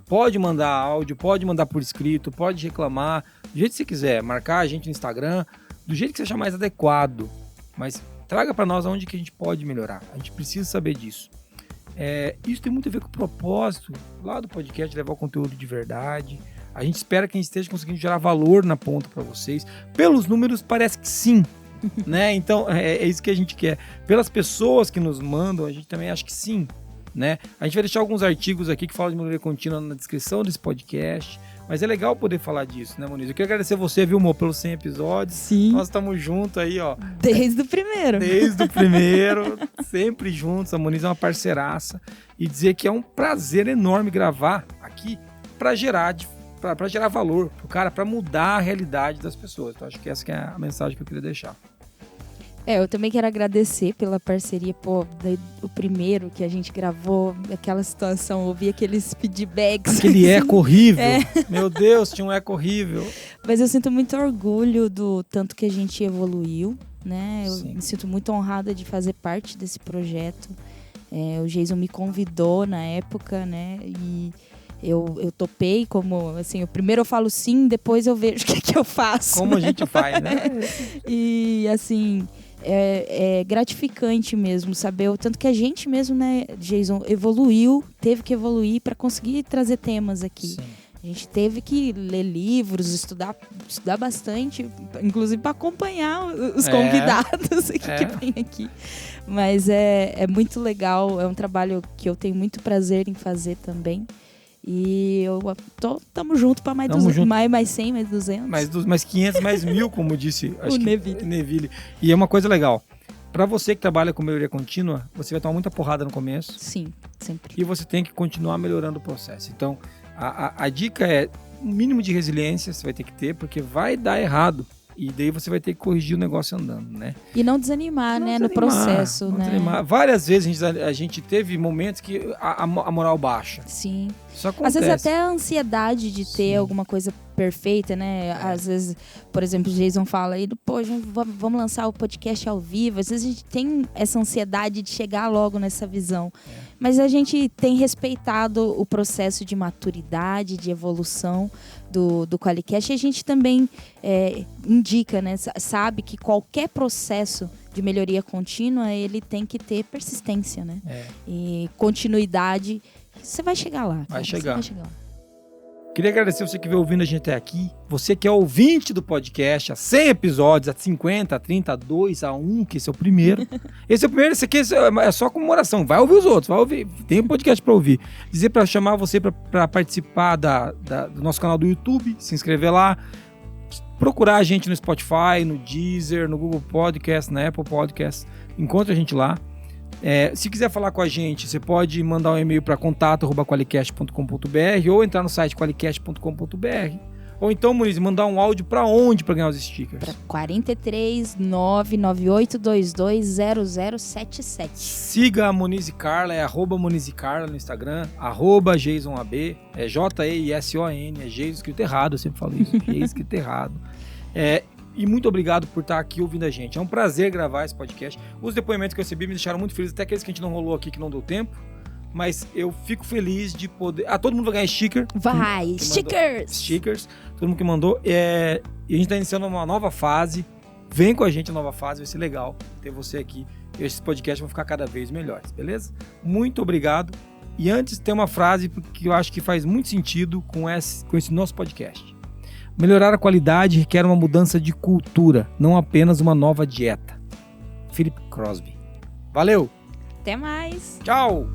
Pode mandar áudio, pode mandar por escrito, pode reclamar, do jeito que você quiser. Marcar a gente no Instagram, do jeito que você achar mais adequado, mas traga para nós aonde que a gente pode melhorar. A gente precisa saber disso. Isso tem muito a ver com o propósito lá do podcast, levar o conteúdo de verdade. A gente espera que a gente esteja conseguindo gerar valor na ponta para vocês. Pelos números, parece que sim. Né? Então, é isso que a gente quer. Pelas pessoas que nos mandam, a gente também acha que sim. Né? A gente vai deixar alguns artigos aqui que falam de melhoria contínua na descrição desse podcast. Mas é legal poder falar disso, né, Moniz? Eu quero agradecer você, viu, Mo, pelos 100 episódios. Sim. Nós estamos juntos aí, ó. Desde o primeiro. Sempre juntos. A Moniz é uma parceiraça. E dizer que é um prazer enorme gravar aqui para gerar valor pro cara, para mudar a realidade das pessoas. Então, acho que essa que é a mensagem que eu queria deixar. Eu também quero agradecer pela parceria, o primeiro que a gente gravou, aquela situação, ouvir aqueles feedbacks. Aquele eco horrível. Meu Deus, tinha um eco horrível. Mas eu sinto muito orgulho do tanto que a gente evoluiu, né? Eu me sinto muito honrada de fazer parte desse projeto. O Jason me convidou na época, né? E eu topei como, assim, primeiro eu falo sim, depois eu vejo o que eu faço. Como a gente faz, né? E, assim... É gratificante mesmo saber o tanto que a gente mesmo, né, Jason, teve que evoluir para conseguir trazer temas aqui. Sim. A gente teve que ler livros, estudar bastante, inclusive para acompanhar os convidados que vêm aqui. Mas é muito legal, é um trabalho que eu tenho muito prazer em fazer também. E tamo junto para mais 200, mais 100, mais 200. Mais 500, mais 1000, como disse o Neville. E é uma coisa legal. Para você que trabalha com melhoria contínua, você vai tomar muita porrada no começo. Sim, sempre. E você tem que continuar melhorando o processo. Então, a dica é um mínimo de resiliência você vai ter que ter, porque vai dar errado. E daí você vai ter que corrigir o negócio andando, né? E não desanimar, né? No processo, né? Desanimar. Várias vezes a gente teve momentos que a moral baixa. Sim. Isso acontece. Às vezes até a ansiedade de ter alguma coisa perfeita, né? Às vezes, por exemplo, o Jason fala aí, pô, vamos lançar o podcast ao vivo. Às vezes a gente tem essa ansiedade de chegar logo nessa visão. Mas a gente tem respeitado o processo de maturidade, de evolução do Qualicast. E a gente também indica, né? Sabe que qualquer processo de melhoria contínua, ele tem que ter persistência, né? E continuidade. Você vai chegar lá. Vai chegar. Vai chegar lá. Queria agradecer você que veio ouvindo a gente até aqui. Você que é ouvinte do podcast, há 100 episódios, há 50, há 30, há 2, há 1, que esse é o primeiro. Esse é o primeiro, esse aqui é só comemoração. Vai ouvir os outros, vai ouvir. Tem um podcast pra ouvir. Dizer pra chamar você pra participar do nosso canal do YouTube, se inscrever lá. Procurar a gente no Spotify, no Deezer, no Google Podcast, na Apple Podcast. Encontre a gente lá. Se quiser falar com a gente, você pode mandar um e-mail para contato@qualicast.com.br ou entrar no site qualicast.com.br. Ou então, Muniz, mandar um áudio para onde para ganhar os stickers? Para 43 998220077. Siga a Muniz e Carla, Muniz e Carla no Instagram, @JasonAB, JEISON, Jason escrito errado, eu sempre falo isso, Jason escrito errado. E muito obrigado por estar aqui ouvindo a gente. É um prazer gravar esse podcast. Os depoimentos que eu recebi me deixaram muito feliz, até aqueles que a gente não rolou aqui, que não deu tempo. Mas eu fico feliz de poder... todo mundo vai ganhar sticker. Vai, stickers! Stickers, todo mundo que mandou. E a gente está iniciando uma nova fase. Vem com a gente na nova fase, vai ser legal ter você aqui. E esses podcasts vão ficar cada vez melhores, beleza? Muito obrigado. E antes tem uma frase que eu acho que faz muito sentido com esse nosso podcast. Melhorar a qualidade requer uma mudança de cultura, não apenas uma nova dieta. Philip Crosby. Valeu! Até mais! Tchau!